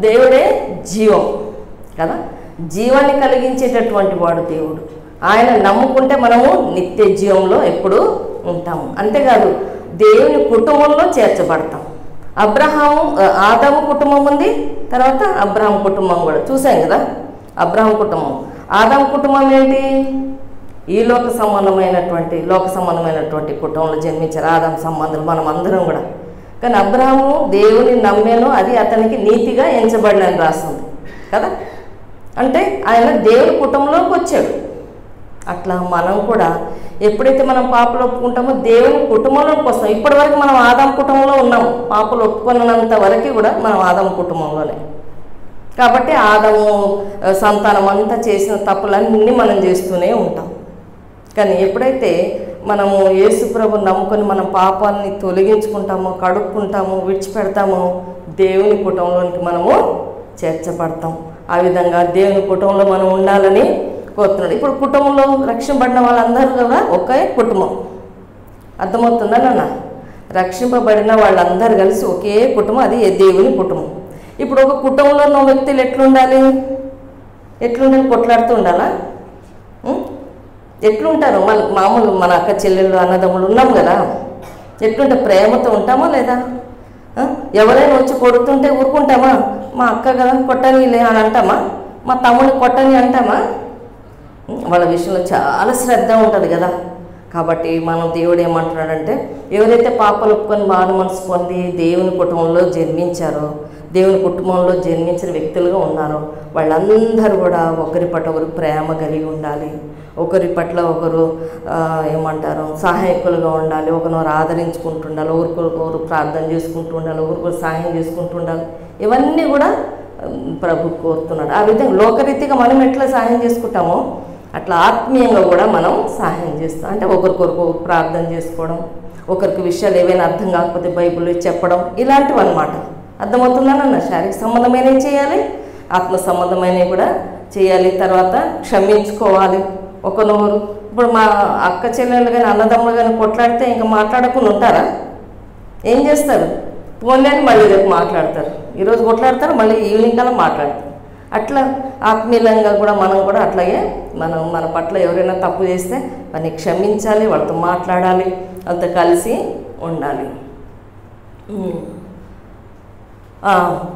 Speaker 1: దేవుడే జీవం కదా, జీవాన్ని కలిగించేటటువంటి వాడు దేవుడు. ఆయన నమ్ముకుంటే మనము నిత్య జీవంలో ఎప్పుడు ఉంటాము. అంతేకాదు దేవుని కుటుంబంలో చేర్చబడతాం. ఆదాము కుటుంబం ఉంది, తర్వాత అబ్రహాం కుటుంబం కూడా చూసాం కదా. అబ్రహాం కుటుంబం, ఆదాము కుటుంబం ఏంటి? ఈ లోక సంబంధమైనటువంటి కుటుంబంలో జన్మించారు ఆదాము సంబంధులు, మనం అందరం కూడా. కానీ అబ్రహాము దేవుని నమ్మేను, అది అతనికి నీతిగా ఎంచబడినని రాస్తుంది కదా. అంటే ఆయన దేవుని కుటుంబంలోకి వచ్చాడు. అట్లా మనం కూడా ఎప్పుడైతే మనం పాపలు ఒప్పుకుంటామో దేవుని కుటుంబంలోకి వస్తాం. ఇప్పటివరకు మనం ఆదాము కుటుంబంలో ఉన్నాము, పాపలు ఒప్పుకున్నంత వరకు కూడా మనం ఆదాము కుటుంబంలోనే. కాబట్టి ఆదాము సంతానం అంతా చేసిన తప్పులన్నీ మనం చేస్తూనే ఉంటాం. కానీ ఎప్పుడైతే మనము యేసు ప్రభువుని నమ్ముకొని మనం పాపాన్ని తొలగించుకుంటామో, కడుక్కుంటామో, విడిచిపెడతామో, దేవుని కుటుంబంలోనికి మనము చేర్చబడతాం. ఆ విధంగా దేవుని కుటుంబంలో మనం ఉండాలని కోరుతున్నాడు. ఇప్పుడు కుటుంబంలో రక్షింపబడిన వాళ్ళందరూ కూడా ఒకే కుటుంబం. అర్థమవుతుందా నాన్న? రక్షింపబడిన వాళ్ళందరూ కలిసి ఒకే కుటుంబం, అది దేవుని కుటుంబం. ఇప్పుడు ఒక కుటుంబంలో ఉన్న వ్యక్తులు ఎట్లుండాలి? కొట్లాడుతూ ఉండాలా? ఎట్లుంటారు? మామూలు మన అక్క చెల్లెళ్ళు అన్నదమ్ములు ఉన్నాం కదా, ఎట్లుంటే ప్రేమతో ఉంటామా లేదా? ఎవరైనా వచ్చి కొడుతుంటే ఊరుకుంటామా? మా అక్క కదా కొట్టనిలే అని అంటామా? మా తమ్ముడిని కొట్టని అంటామా? వాళ్ళ విషయంలో చాలా శ్రద్ధ ఉంటుంది కదా. కాబట్టి మనం దేవుడు ఏమంటున్నాడంటే, ఎవరైతే పాపాలు ఒప్పుకొని మారు మనసు పొంది దేవుని కుటుంబంలో జన్మించారో, దేవుని కుటుంబంలో జన్మించిన వ్యక్తులుగా ఉన్నారో, వాళ్ళందరూ కూడా ఒకరి పట్ల ఒకరు ప్రేమ కలిగి ఉండాలి, ఒకరి పట్ల ఒకరు ఏమంటారు సహాయకులుగా ఉండాలి, ఒకరినొకరు ఆదరించుకుంటూ ఉండాలి, ఒకరికొకరు ప్రార్థన చేసుకుంటూ ఉండాలి, ఒకరికొకరు సహాయం చేసుకుంటూ ఉండాలి. ఇవన్నీ కూడా ప్రభు కోరుతున్నాడు. ఆ విధంగా లోకరీతిగా మనం ఎట్లా సహాయం చేసుకుంటామో అట్లా ఆత్మీయంగా కూడా మనం సహాయం చేస్తాం. అంటే ఒకరికొరకు ప్రార్థన చేసుకోవడం, ఒకరికి విషయాలు ఏవైనా అర్థం కాకపోతే బైబిల్ చెప్పడం, ఇలాంటివి అన్నమాట. అర్థమవుతుందన్న శారీరక సంబంధమైనవి చేయాలి, ఆత్మ సంబంధమైనవి కూడా చేయాలి. తర్వాత క్షమించుకోవాలి ఒకనొకరు. ఇప్పుడు మా అక్క చెల్లెళ్ళు కానీ అన్నదమ్ములు కానీ కొట్లాడితే ఇంకా మాట్లాడకుండా ఉంటారా? ఏం చేస్తారు? ఫోన్లో మళ్ళీ రేపు మాట్లాడతారు, ఈరోజు కొట్లాడతారు, మళ్ళీ ఈవినింగ్ కల్లా మాట్లాడతారు. అట్లా ఆత్మీయంగా కూడా మనం కూడా అట్లాగే మన పట్ల ఎవరైనా తప్పు చేస్తే వారిని క్షమించాలి, వాళ్ళతో మాట్లాడాలి, అంత కలిసి ఉండాలి.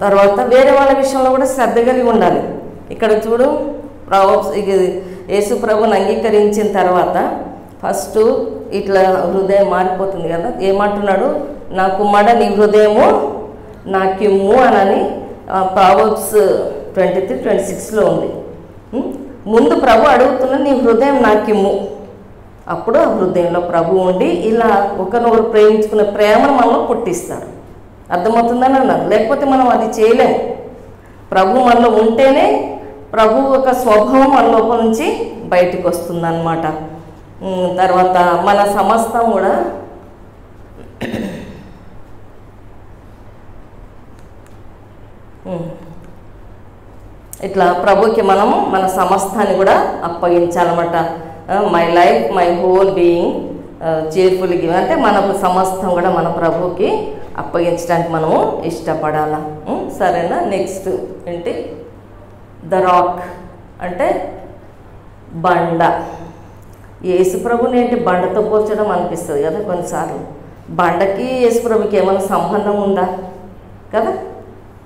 Speaker 1: తర్వాత వేరే వాళ్ళ విషయంలో కూడా శ్రద్ధ కలిగి ఉండాలి. ఇక్కడ చూడు, యేసు ప్రభుని అంగీకరించిన తర్వాత ఫస్ట్ ఇట్లా హృదయం మారిపోతుంది కదా. ఏమంటున్నాడు? నా కుమారుడా నీ హృదయము నాకిమ్ము అని ప్రావర్బ్స్ 23:26లో ఉంది. ముందు ప్రభు అడుగుతున్న నీ హృదయం నాకిమ్ము. అప్పుడు ఆ హృదయంలో ప్రభు ఉండి ఇలా ఒకరినొకరు ప్రేమించుకునే ప్రేమను మనలో పుట్టిస్తాడు. అర్థమవుతుందని అన్నారు. లేకపోతే మనం అది చేయలేము. ప్రభు మనలో ఉంటేనే ప్రభు ఒక స్వభావం మన లోపల నుంచి బయటకు వస్తుందన్నమాట. తర్వాత మన సమస్తం కూడా ఇట్లా ప్రభుకి మనము మన సమస్తాన్ని కూడా అప్పగించాలన్నమాట. My life my whole being cheerful give అంటే మనకు సమస్తం కూడా మన ప్రభుకి అప్పగించడానికి మనము ఇష్టపడాలా. సరేనా? నెక్స్ట్ ఏంటి? ద రాక్ అంటే బండ. యేసుప్రభుని ఏంటి బండతో పోల్చడం అనిపిస్తుంది కదా కొన్నిసార్లు. బండకి యేసుప్రభుకి ఏమైనా సంబంధం ఉందా కదా?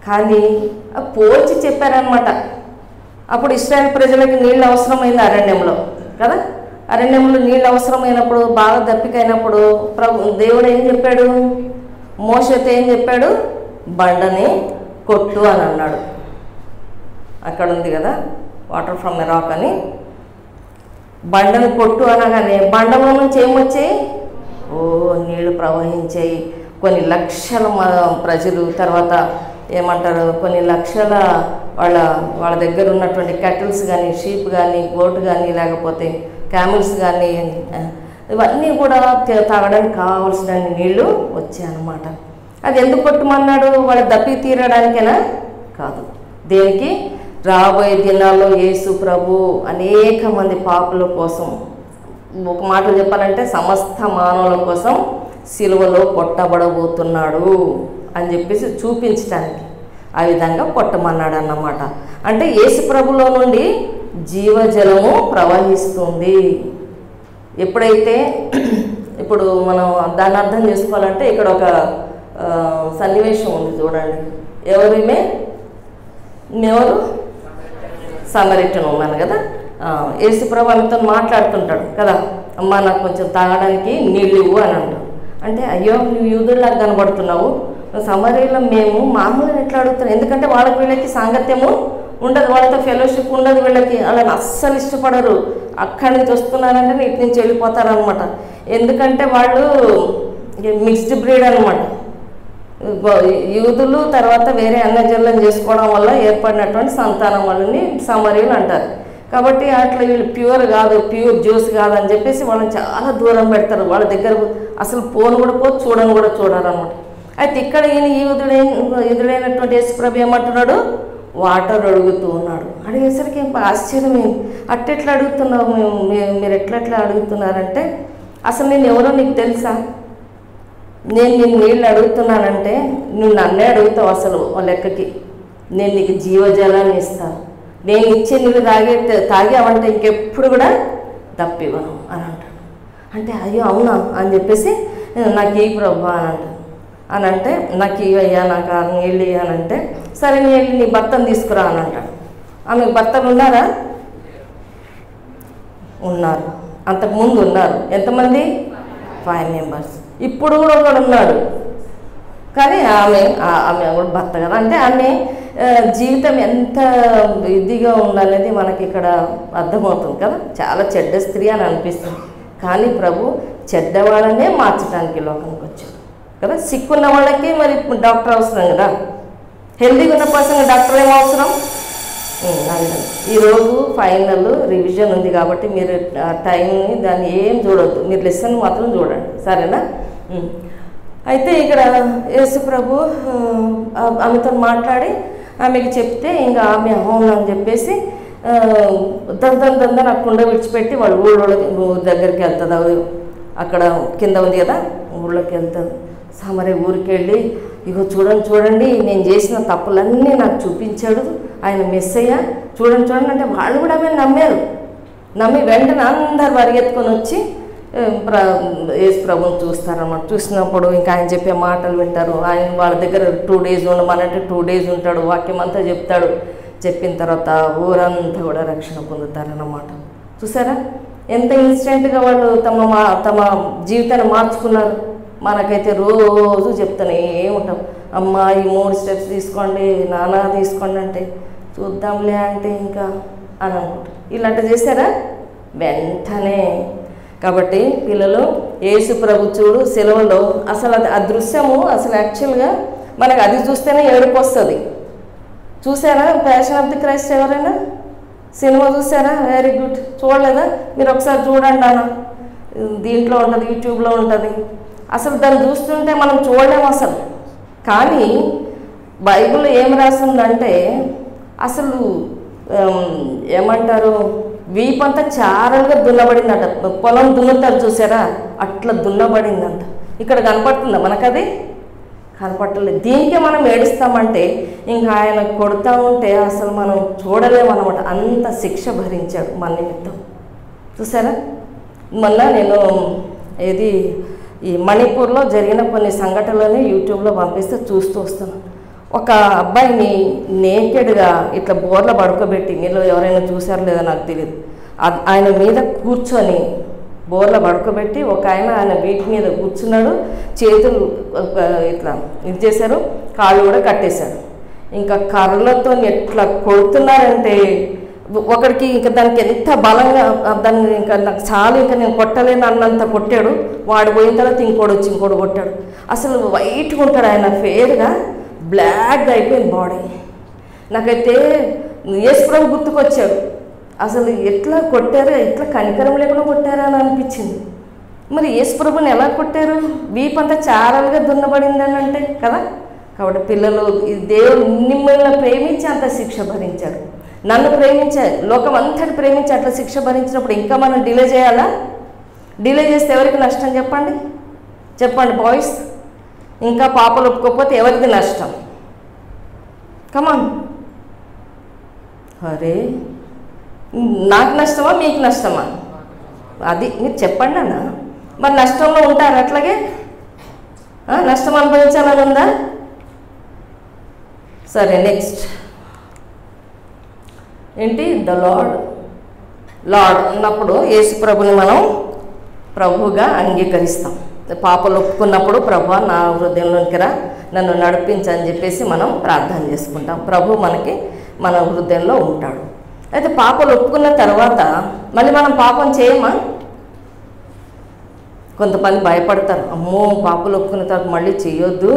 Speaker 1: కానీ పోల్చి చెప్పారనమాట. అప్పుడు ఇశ్రాయేల్ ప్రజలకి నీళ్ళు అవసరమైంది అరణ్యంలో కదా. అరణ్యంలో నీళ్ళు అవసరమైనప్పుడు బాగా దప్పికైనప్పుడు దేవుడు ఏం చెప్పాడు? మోషేతో ఏం చెప్పాడు? బండని కొట్టు అని అన్నాడు. అక్కడ ఉంది కదా వాటర్ ఫ్రమ్ ఎ రాక్ అని. బండని కొట్టు అనగానే బండలో నుంచి ఏమొచ్చాయి? నీళ్లు ప్రవహించాయి. కొన్ని లక్షల ప్రజలు, తర్వాత ఏమంటారు కొన్ని లక్షల వాళ్ళ దగ్గర ఉన్నటువంటి క్యాటిల్స్ కానీ, షీప్ కానీ, గోట్ కానీ, లేకపోతే క్యామిల్స్ కానీ, ఇవన్నీ కూడా తాగడానికి కావాల్సిన నీళ్లు వచ్చాయన్నమాట. అది ఎందుకు కొట్టమన్నాడు? వాళ్ళ దప్పి తీరడానికేనా? కాదు. దేనికి? రాబోయే దినాల్లో యేసు ప్రభు అనేక మంది పాపుల కోసం, ఒక మాట చెప్పాలంటే సమస్త మానవుల కోసం సిలువలో కొట్టబడబోతున్నాడు అని చెప్పేసి చూపించడానికి ఆ విధంగా కొట్టమన్నాడు అన్నమాట. అంటే యేసు ప్రభులో నుండి జీవజలము ప్రవహిస్తుంది. ఎప్పుడైతే ఇప్పుడు మనం దాన్ని అర్థం చేసుకోవాలంటే ఇక్కడ ఒక సన్నివేశం ఉంది చూడండి. ఎవరు సమరిటన్ ఉన్నాను కదా. యేసు ప్రభు ఆమెతో మాట్లాడుతుంటాడు కదా, అమ్మ నాకు కొంచెం తాగడానికి నీళ్ళు ఇవ్వు అని అంటాడు. అంటే అయ్యో నువ్వు యూదుల్లాగా కనబడుతున్నావు, సమరీలో మేము మామూలుగా ఎట్లా అడుగుతున్నాం? ఎందుకంటే వాళ్ళకి వీళ్ళకి సాంగత్యము ఉండదు, వాళ్ళతో ఫెలోషిప్ ఉండదు, వీళ్ళకి వాళ్ళని అస్సలు ఇష్టపడరు. అక్కడి నుంచి వస్తున్నారంటే ఇటు నుంచి వెళ్ళిపోతారనమాట. ఎందుకంటే వాళ్ళు మిక్స్డ్ బ్రీడ్ అనమాట. యూదులు తర్వాత వేరే అన్యజనులను చేసుకోవడం వల్ల ఏర్పడినటువంటి సంతానం వాళ్ళని సమరీలు అంటారు. కాబట్టి అట్లా వీళ్ళు ప్యూర్ కాదు, ప్యూర్ జ్యూస్ కాదు అని చెప్పేసి వాళ్ళని చాలా దూరం పెడతారు. వాళ్ళ దగ్గర అసలు పోను కూడా పోదు, చూడని కూడా చూడరు అనమాట. అయితే ఇక్కడ ఈయన యూదుడైనటువంటి యేసుప్రభు ఏమంటున్నాడు? వాటర్ అడుగుతూ ఉన్నాడు. అడిగేసరికి ఆశ్చర్యమైంది. అట్టెట్లా అడుగుతున్నావు, మీరు ఎట్లా అడుగుతున్నారంటే, అసలు నేను ఎవరో నీకు తెలుసా? నేను నీళ్ళు అడుగుతున్నానంటే నువ్వు నన్నే అడుగుతావు. అసలు లెక్కకి నేను నీకు జీవజలాన్ని ఇస్తాను. నేను ఇచ్చే నీళ్ళు తాగావంటే ఇంకెప్పుడు కూడా తప్పివ్వను అని అంటాడు. అంటే అయ్యో అవునా అని చెప్పేసి నాకు ఈ ప్రభు అని అంటే నాకు ఇవయ్యా, నాకు ఆ నీళ్ళు ఇవ్వనంటే సరే నీళ్ళు నీ భర్తను తీసుకురా అని అంటాడు. ఆమె భర్తలు ఉన్నారా? ఉన్నారు. అంతకుముందు ఉన్నారు ఎంతమంది? 5 మెంబర్స్. ఇప్పుడు కూడా ఒకడు ఉన్నాడు, కానీ ఆమె కూడా భర్త కదా. అంటే ఆమె జీవితం ఎంత ఇదిగా ఉందనేది మనకి ఇక్కడ అర్థమవుతుంది కదా. చాలా చెడ్డ స్త్రీ అని అనిపిస్తుంది, కానీ ప్రభు చెడ్డవాళ్ళనే మార్చడానికి లోకానికి వచ్చాడు కదా. సిక్కున్న వాళ్ళకి మరి డాక్టర్ అవసరం కదా, హెల్దీగా ఉన్న పర్సన్ డాక్టర్ ఏం అవసరం? ఈరోజు ఫైనల్ రివిజన్ ఉంది కాబట్టి మీరు టైంని దాన్ని ఏం చూడొద్దు, మీరు లెసన్ మాత్రం చూడండి, సరేనా? అయితే ఇక్కడ యేసు ప్రభు ఆమెతో మాట్లాడి ఆమెకి చెప్తే ఇంకా ఆమె అవును అని చెప్పేసి దందని ఆ కుండ విడిచిపెట్టి వాళ్ళు ఊళ్ళో దగ్గరికి వెళ్తుంది. అక్కడ కింద ఉంది కదా, ఊళ్ళోకి వెళ్తుంది. సమరే ఊరికి వెళ్ళి ఇగో చూడండి నేను చేసిన తప్పులన్నీ నాకు చూపించాడు ఆయన మెస్సయ్య, చూడండి అంటే వాళ్ళు కూడా ఆమె నమ్మి వెంటనే అందరు పరిగెత్తుకొని వచ్చి యేసు ప్రభుని చూస్తారన్నమాట. చూసినప్పుడు ఇంకా ఆయన చెప్పే మాటలు వింటారు. ఆయన వాళ్ళ దగ్గర 2 days ఉండమనంటే 2 days ఉంటాడు, వాక్యం అంతా చెప్తాడు. చెప్పిన తర్వాత ఊరంతా కూడా రక్షణ పొందుతారన్నమాట. చూసారా ఎంత ఇన్స్టెంట్గా వాళ్ళు తమ జీవితాన్ని మార్చుకున్నారు. మనకైతే రోజు చెప్తానే ఉంటాం, అమ్మ ఈ 3 steps తీసుకోండి, నాన్న తీసుకోండి అంటే చూద్దాంలే అంటే ఇంకా అని అనుకుంటారు. ఇలాంటి చేశారా వెంటనే. కాబట్టి పిల్లలు యేసు ప్రభు చూడు సెలవులో అసలు అది ఆ దృశ్యము అసలు యాక్చువల్గా మనకు అది చూస్తేనే ఏడుపు వస్తుంది. చూసారా ప్యాషన్ ఆఫ్ ది క్రైస్ట్? ఎవరైనా సినిమా చూసారా? Very good. చూడలేదా? మీరు ఒకసారి చూడండి అన్న, దీంట్లో ఉంటుంది, యూట్యూబ్లో ఉంటుంది. అసలు దాన్ని చూస్తుంటే మనం చూడలేము అసలు. కానీ బైబిల్లో ఏం రాసిందంటే అసలు ఏమంటారు, వీపంతా చారలుగా దున్నబడిందంట. పొలం దున్నుతారు చూసారా, అట్లా దున్నబడిందంట. ఇక్కడ కనపడుతుందా మనకు? అది కనపడలేదు. దీనికే మనం ఏడుస్తామంటే ఇంకా ఆయన కొడతా ఉంటే అసలు మనం చూడలేమన్నమాట. అంత శిక్ష భరించాడు మన నిమిత్తం. చూసారా? మొన్న నేను ఈ మణిపూర్లో జరిగిన కొన్ని సంఘటనలని యూట్యూబ్లో పంపిస్తే చూస్తూ వస్తాను. ఒక అబ్బాయిని నేకెడ్గా ఇట్లా బోర్ల పడుకోబెట్టి, మీరు ఎవరైనా చూసారో లేదో నాకు తెలియదు, ఆయన మీద కూర్చొని బోర్ల పడుకోబెట్టి ఒక ఆయన వీటి మీద కూర్చున్నాడు, చేతులు ఇట్లా ఇది చేశారు, కాళ్ళు కూడా కట్టేశారు. ఇంకా కర్రలతో ఎట్లా కొడుతున్నారంటే ఒకడికి ఇంకా దానికి ఎంత బలంగా దాన్ని ఇంకా నాకు చాలా ఇంకా నేను కొట్టలేను అన్నంత కొట్టాడు. వాడు పోయిన తర్వాత ఇంకోటి కొట్టాడు. అసలు వైట్గా ఉంటాడు ఆయన, ఫేర్గా బ్లాక్గా అయిపోయింది బాడీ. నాకైతే యేసు ప్రభు గుర్తుకొచ్చాడు. అసలు ఎట్లా కొట్టారా, ఎట్లా కనికరం లేకుండా కొట్టారా అని అనిపించింది. మరి యేసు ప్రభుని ఎలా కొట్టారు? వీపంతా చారలుగా దున్నబడిందని అంటే కదా. కాబట్టి పిల్లలు, దేవుడు మిమ్మల్ని ప్రేమించి అంత శిక్ష భరించాడు. నన్ను ప్రేమించారు, లోకం అంతటి ప్రేమించి అట్లా శిక్ష భరించినప్పుడు ఇంకా మనం డిలే చేయాలా? డిలే చేస్తే ఎవరికి నష్టం చెప్పండి బాయ్స్. ఇంకా పాపలు ఒప్పుకోకపోతే ఎవరికి నష్టం? కమాన్. అరే నాకు నష్టమా మీకు నష్టమా? అది మీరు చెప్పండి అన్న. మరి నష్టంలో ఉంటారు అట్లాగే? నష్టం అనుభవించాలని ఉందా? సరే, నెక్స్ట్ ఏంటి? ద లార్డ్ అన్నప్పుడు యేసు ప్రభుని మనం ప్రభువుగా అంగీకరిస్తాం. పాపలు ఒప్పుకున్నప్పుడు ప్రభు నా హృదయంలోనికి రా, నన్ను నడిపించని చెప్పేసి మనం ప్రార్థన చేసుకుంటాం. ప్రభు మన హృదయంలో ఉంటాడు. అయితే పాపలు ఒప్పుకున్న తర్వాత మళ్ళీ మనం పాపం చేయమా? కొంతమంది భయపడతారు, అమ్మో పాపలు ఒప్పుకున్న తర్వాత మళ్ళీ చేయొద్దు,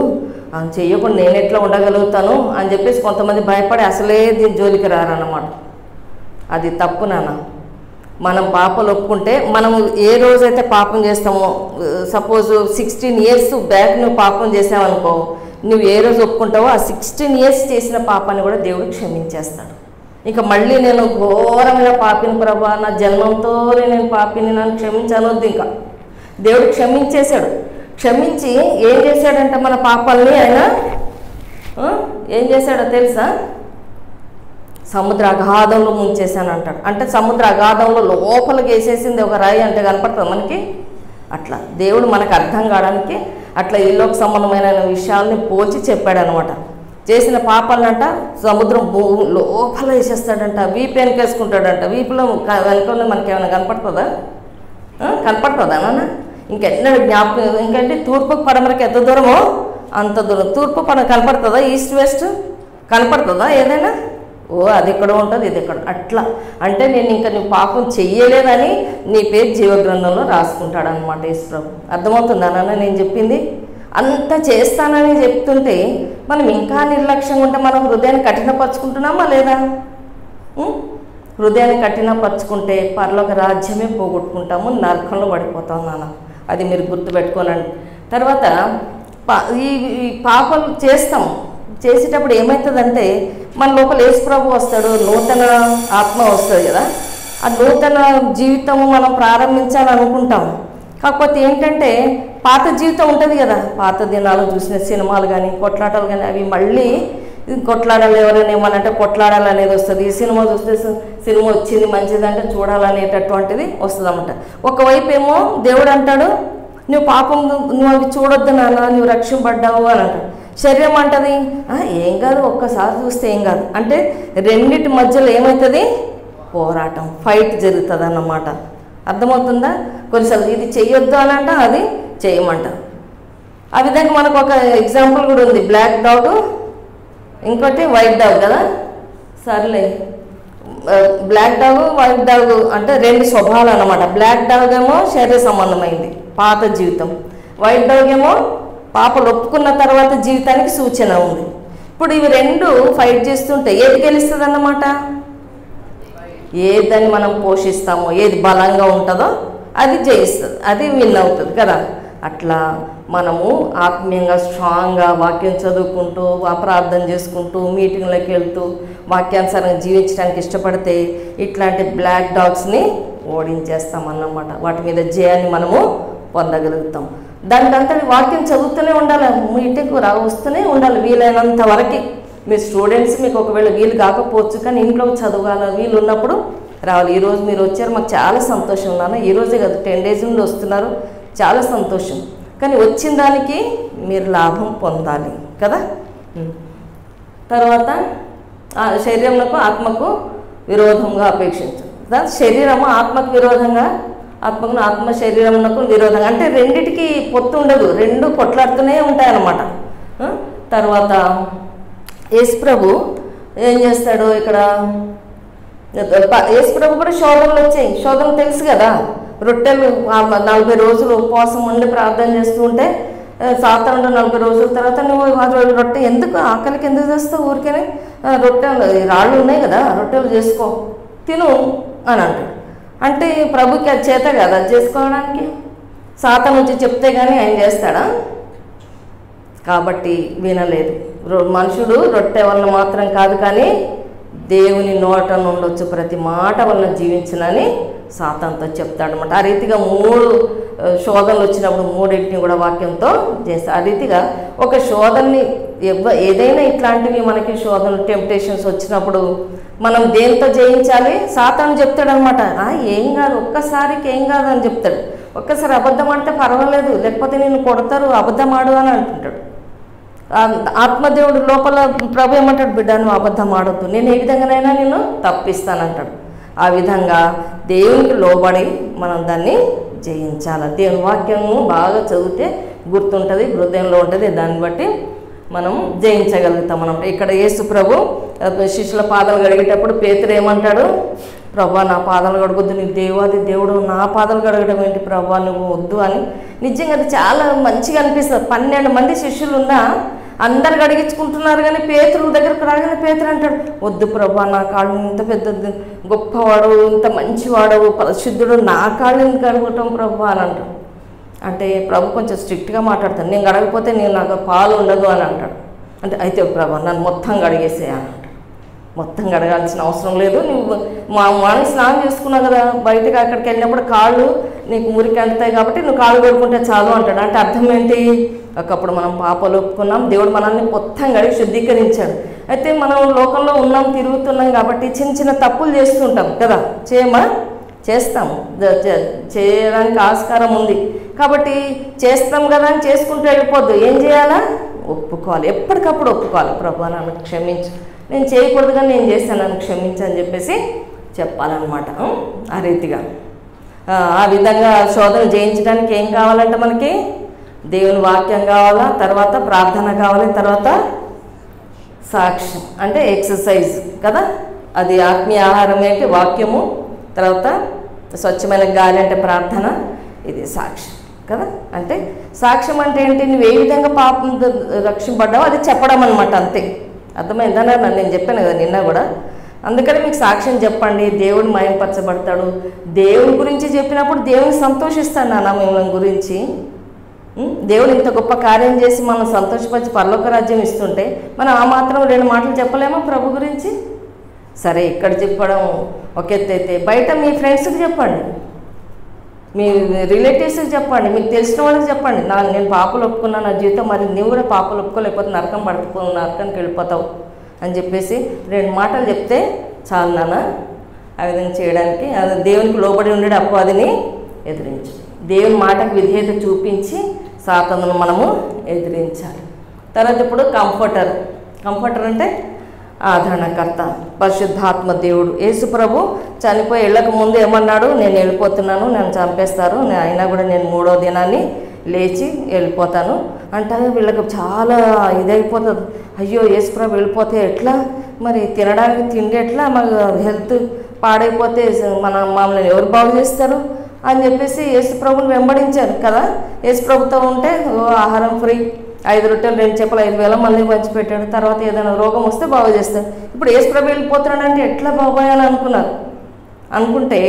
Speaker 1: చేయకుండా నేను ఎట్లా ఉండగలుగుతాను అని చెప్పేసి కొంతమంది భయపడి అసలే దీని జోలికి రారన్నమాట. అది తప్పు నాన్న. మనం పాపలు ఒప్పుకుంటే మనం ఏ రోజైతే పాపం చేస్తామో, సపోజ్ 16 years బ్యాక్ నువ్వు పాపం చేసావనుకో, నువ్వు ఏ రోజు ఒప్పుకుంటావో ఆ 16 years చేసిన పాపాన్ని కూడా దేవుడు క్షమించేస్తాడు. ఇంకా మళ్ళీ నేను ఘోరమైన పాపిని ప్రభా, నా జన్మంతోనే నేను పాపిని, నన్ను క్షమించనొద్దు. ఇంకా దేవుడు క్షమించేశాడు. క్షమించి ఏం చేశాడంటే మన పాపాలని ఆయన ఏం చేశాడో తెలుసా? సముద్ర అగాధంలో ముంచేసాను అంటాడు. అంటే సముద్ర అగాధంలో లోపలికి వేసేసింది ఒక రాయి అంటే కనపడుతుంది మనకి. అట్లా దేవుడు మనకు అర్థం కావడానికి అట్లా ఇల్లోకి సంబంధమైన విషయాల్ని పోల్చి చెప్పాడు అనమాట. చేసిన పాపాలంట సముద్రం లోపల వేసేస్తాడంట, వీపు వెనకేసుకుంటాడంట. వీపులో వెనక మనకి ఏమైనా కనపడుతుందా? కనపడుతుందా నాన్న? ఇంకెన్న జ్ఞాపకం, ఇంకంటే తూర్పు పడమరకి ఎంత దూరమో అంత దూరం. తూర్పు పడమ కనపడుతుందా? ఈస్ట్ వెస్ట్ కనపడుతుందా ఏదైనా? అది ఎక్కడ ఉంటుంది, ఇది ఎక్కడ, అట్లా. అంటే నేను ఇంకా నీ పాపం చెయ్యలేదని నీ పేరు జీవగ్రంథంలో రాసుకుంటాడు అనమాట యేసు ప్రభు. అర్థమవుతుందా నాన్న నేను చెప్పింది? అంత చేస్తానని చెప్తుంటే మనం ఇంకా నిర్లక్ష్యంగా ఉంటే మనం హృదయాన్ని కఠినపరుచుకుంటున్నామా లేదా? హృదయాన్ని కఠినపరుచుకుంటే పరలోక రాజ్యమే పోగొట్టుకుంటాము, నరకంలో పడిపోతాం నాన్న. అది మీరు గుర్తుపెట్టుకోనండి. తర్వాత ఈ పాపాలు చేస్తాం. చేసేటప్పుడు ఏమవుతుందంటే మన లోపల యేసు ప్రభు వస్తాడు, నూతన ఆత్మ వస్తుంది కదా. ఆ నూతన జీవితము మనం ప్రారంభించాలని అనుకుంటాం. కాకపోతే ఏంటంటే పాత జీవితం ఉంటుంది కదా, పాత దినాలు చూసిన సినిమాలు కానీ కొట్లాటలు కానీ అవి మళ్ళీ కొట్లాడాలి, ఎవరైనా ఏమనంటే కొట్లాడాలి అనేది వస్తుంది. ఈ సినిమా చూస్తే సినిమా వచ్చింది మంచిదంటే చూడాలనేటటువంటిది వస్తుంది అన్నమాట. ఒకవైపు ఏమో దేవుడు అంటాడు నువ్వు పాపం నువ్వు అవి చూడొద్దు నాన్న, నువ్వు రక్షింపడ్డావు అని అంటాడు. శరీరం అంటది ఏం కాదు, ఒక్కసారి చూస్తే ఏం కాదు. అంటే రెండింటి మధ్యలో ఏమవుతుంది? పోరాటం, ఫైట్ జరుగుతుంది అన్నమాట. అర్థమవుతుందా? కొన్నిసార్లు ఇది చెయ్యొద్దు అని అంట, అది చేయమంట. ఆ విధంగా మనకు ఒక ఎగ్జాంపుల్ కూడా ఉంది, బ్లాక్ డాగ్ ఇంకోటి వైట్ డాగ్ కదా. సర్లే, బ్లాక్ డాగ్ వైట్ డాగ్ అంటే రెండు స్వభావాలు అన్నమాట. బ్లాక్ డాగ్ ఏమో శరీర సంబంధమైంది, పాత జీవితం. వైట్ డాగ్ ఏమో పాపలు ఒప్పుకున్న తర్వాత జీవితానికి సూచన ఉంది. ఇప్పుడు ఇవి రెండు ఫైట్ చేస్తుంటే ఏది గెలుస్తుంది అన్నమాట? ఏదని మనం పోషిస్తామో, ఏది బలంగా ఉంటుందో అది జయిస్తుంది, అది విన్ అవుతుంది కదా. అట్లా మనము ఆత్మీయంగా స్ట్రాంగ్గా వాక్యం చదువుకుంటూ ప్రార్థన చేసుకుంటూ మీటింగ్లోకి వెళ్తూ వాక్యానుసారంగా జీవించడానికి ఇష్టపడితే ఇట్లాంటి బ్లాక్ డాగ్స్ని ఓడించేస్తామన్నమాట. వాటి మీద జయాన్ని మనము పొందగలుగుతాం. దానికంతటి వాక్యం చదువుతూనే ఉండాలి, మీటింగ్కు వస్తూనే ఉండాలి వీలైనంత వరకు. మీ స్టూడెంట్స్ మీకు ఒకవేళ వీలు కాకపోవచ్చు, కానీ ఇంట్లో చదవాలి, వీలు ఉన్నప్పుడు రావాలి. ఈరోజు మీరు వచ్చారు, మాకు చాలా సంతోషం ఉన్నాను. ఈరోజే కదా 10 days నుండి వస్తున్నారు, చాలా సంతోషం. కానీ వచ్చిన దానికి మీరు లాభం పొందాలి కదా. తర్వాత శరీరంలో ఆత్మకు విరోధంగా అపేక్షించు. శరీరము ఆత్మకు విరోధంగా, ఆత్మకు ఆత్మ శరీరమునకు విరోధంగా, అంటే రెండిటికి పొత్తు ఉండదు, రెండు కొట్లాడుతూనే ఉంటాయన్నమాట. తర్వాత యేసు ప్రభు ఏం చేస్తాడు ఇక్కడ? యేసు ప్రభు కూడా శోధనలు వచ్చాయి. శోధనలు తెలుసు కదా, రొట్టెలు 40 రోజులు ఉపవాసం ఉండి ప్రార్థన చేస్తూ ఉంటే సాతానుడు 40 రోజుల తర్వాత నువ్వు రొట్టె ఎందుకు, ఆకలికి ఎందుకు చేస్తావు, ఊరికేనే రొట్టెలు రాళ్ళు ఉన్నాయి కదా రొట్టెలు చేసుకో తిను అని అంటాడు. అంటే ప్రభుకి అది చేత కదా అది చేసుకోవడానికి. సాతాను వచ్చి చెప్తే కానీ ఆయన చేస్తాడా? కాబట్టి వినలేదు. మనుషుడు రొట్టె వలన మాత్రం కాదు కానీ దేవుని నోట నుండొచ్చు ప్రతి మాట వలన జీవించనని సాతానుతో చెప్తాడనమాట. ఆ రీతిగా 3 శోధనలు వచ్చినప్పుడు 3 కూడా వాక్యంతో చేస్తాడు. ఆ రీతిగా ఒక శోధనని ఏదైనా ఇట్లాంటివి మనకి శోధనలు టెంప్టేషన్స్ వచ్చినప్పుడు మనం దేంతో జయించాలి? సాతాను చెప్తాడనమాట, ఏం కాదు, ఒక్కసారికి ఏం కాదు అని చెప్తాడు. ఒక్కసారి అబద్ధం ఆడితే పర్వాలేదు, లేకపోతే నేను కొడతారు, అబద్ధం ఆడు అని అంటుంటాడు. ఆత్మదేవుడు లోపల ప్రభు ఏమంటాడు? బిడ్డ నువ్వు అబద్ధం ఆడొద్దు, నేను ఏ విధంగానైనా నేను తప్పిస్తానంటాడు. ఆ విధంగా దేవునికి లోబడి మనం దాన్ని జయించాలి. దేవుని వాక్యము బాగా చదివితే గుర్తుంటుంది, హృదయంలో ఉంటుంది. దాన్ని బట్టి మనం జయించగలుగుతాం అన్నమాట. ఇక్కడ యేసు ప్రభు శిష్యుల పాదాలు కడిగేటప్పుడు పేతురు ఏమంటాడు? ప్రభా నా పాదాలు కడగొద్దు, నీకు దేవాది దేవుడు నా పాదాలు కడగడం ఏంటి ప్రభా, నువ్వు వద్దు అని. నిజంగా అది చాలా మంచిగా అనిపిస్తుంది. 12 మంది శిష్యులు ఉన్నా అందరు కడిగించుకుంటున్నారు, కానీ పేతురు దగ్గరకు రాగానే పేతురు అంటాడు, వద్దు ప్రభా నా కాళ్ళు, ఇంత పెద్ద గొప్పవాడు, ఇంత మంచివాడు, పరిశుద్ధుడు, నా కాళ్ళని కడగటం ప్రభా అని అంటాడు. అంటే ప్రభు కొంచెం స్ట్రిక్ట్గా మాట్లాడతాడు, నేను కడగకపోతే నేను నాకు పాలు ఉండదు అని అంటాడు. అంటే అయితే ప్రభా నన్ను మొత్తం కడిగేసేయని అంటాడు. మొత్తం కడగాల్సిన అవసరం లేదు, నువ్వు మార్నింగ్ స్నానం చేసుకున్నావు కదా, బయటకు అక్కడికి వెళ్ళినప్పుడు కాళ్ళు నీకు మురికి అంటుతాయి కాబట్టి నువ్వు కాళ్ళు కడుక్కుంటే చాలు అంటాడు. అంటే అర్థం ఏంటి? ఒకప్పుడు మనం పాపాలు ఒప్పుకున్నాం, దేవుడు మనల్ని మొత్తం కడిగి శుద్ధీకరించాడు. అయితే మనం లోకంలో ఉన్నాం, తిరుగుతున్నాం కాబట్టి చిన్న తప్పులు చేస్తుంటాం కదా, చేస్తాము, చేయడానికి ఆస్కారం ఉంది. కాబట్టి చేస్తాం కదా అని చేసుకుంటూ వెళ్ళిపోద్దు. ఏం చేయాలా? ఒప్పుకోవాలి, ఎప్పటికప్పుడు ఒప్పుకోవాలి. ప్రభు నన్ను క్షమించు, నేను చేయకూడదు కానీ నేను చేస్తాను, నన్ను క్షమించు అని చెప్పేసి చెప్పాలన్నమాట. ఆ రీతిగా ఆ విధంగా శోధన జయించడానికి ఏం కావాలంటే మనకి దేవుని వాక్యం కావాలా, తర్వాత ప్రార్థన కావాలి, తర్వాత సాక్ష్యం అంటే ఎక్సర్సైజ్ కదా. అది ఆత్మీయ ఆహారం ఏంటి వాక్యము, తర్వాత స్వచ్ఛమైన గాలి అంటే ప్రార్థన, ఇది సాక్ష్యం కదా. అంటే సాక్ష్యం అంటే ఏంటి, నువ్వు ఏ విధంగా పాపం రక్షింపడ్డావో అది చెప్పడం అనమాట, అంతే. అర్థమైందా? నేను చెప్పాను కదా నిన్న కూడా. అందుకని మీకు సాక్ష్యం చెప్పండి, దేవుడు మయంపరచబడతాడు. దేవుని గురించి చెప్పినప్పుడు దేవుని సంతోషిస్తాడు నాన్న మిమ్మల్ని గురించి. దేవుడు ఇంత గొప్ప కార్యం చేసి మనం సంతోషపరిచి పరలోక రాజ్యం ఇస్తుంటే మనం ఆ మాత్రం 2 మాటలు చెప్పలేమా ప్రభు గురించి? సరే, ఇక్కడ చెప్పడం ఒక ఎత్తు అయితే, బయట మీ ఫ్రెండ్స్కి చెప్పండి, మీ రిలేటివ్స్కి చెప్పండి, మీకు తెలిసిన వాళ్ళకి చెప్పండి. నేను పాపలు ఒప్పుకున్నాను, నా జీవితం, మరి నువ్వు కూడా పాపలు ఒప్పుకోలేకపోతే నరకానికి వెళ్ళిపోతావు అని చెప్పేసి 2 మాటలు చెప్తే చాలు నాన్న ఆ విధంగా చేయడానికి. అది దేవునికి లోబడి ఉండేది అపవాదిని ఎదిరించు. దేవుని మాటకు విధేయత చూపించి సాతానును మనము ఎదిరించాలి. తర్వాత ఇప్పుడు కంఫర్టర్ అంటే ఆదరణకర్త, పరిశుద్ధాత్మ దేవుడు. యేసు ప్రభు చనిపోయి వెళ్ళక ముందు ఏమన్నాడు, నేను వెళ్ళిపోతున్నాను, నన్ను చంపేస్తారు, అయినా కూడా నేను 3వ దినాన్ని లేచి వెళ్ళిపోతాను అంటే వీళ్ళకి చాలా ఇదైపోతుంది. అయ్యో యేసు ప్రభు వెళ్ళిపోతే ఎట్లా, మరి తినడానికి తిండి ఎట్లా, మాకు హెల్త్ పాడైపోతే మమ్మల్ని ఎవరు బాగు చేస్తారు అని చెప్పేసి యేసు ప్రభుని వెంబడించారు కదా. యేసు ప్రభుతో ఉంటే ఆహారం ఫ్రీ, 5 రొట్టెలు 2 చేపలు 5,000 మంది పంచిపెట్టాడు. తర్వాత ఏదైనా రోగం వస్తే బాగు చేస్తాడు. ఇప్పుడు యేసు ప్రభు వెళ్ళిపోతున్నాడంటే ఎట్లా బాబాయ్ అని అనుకుంటే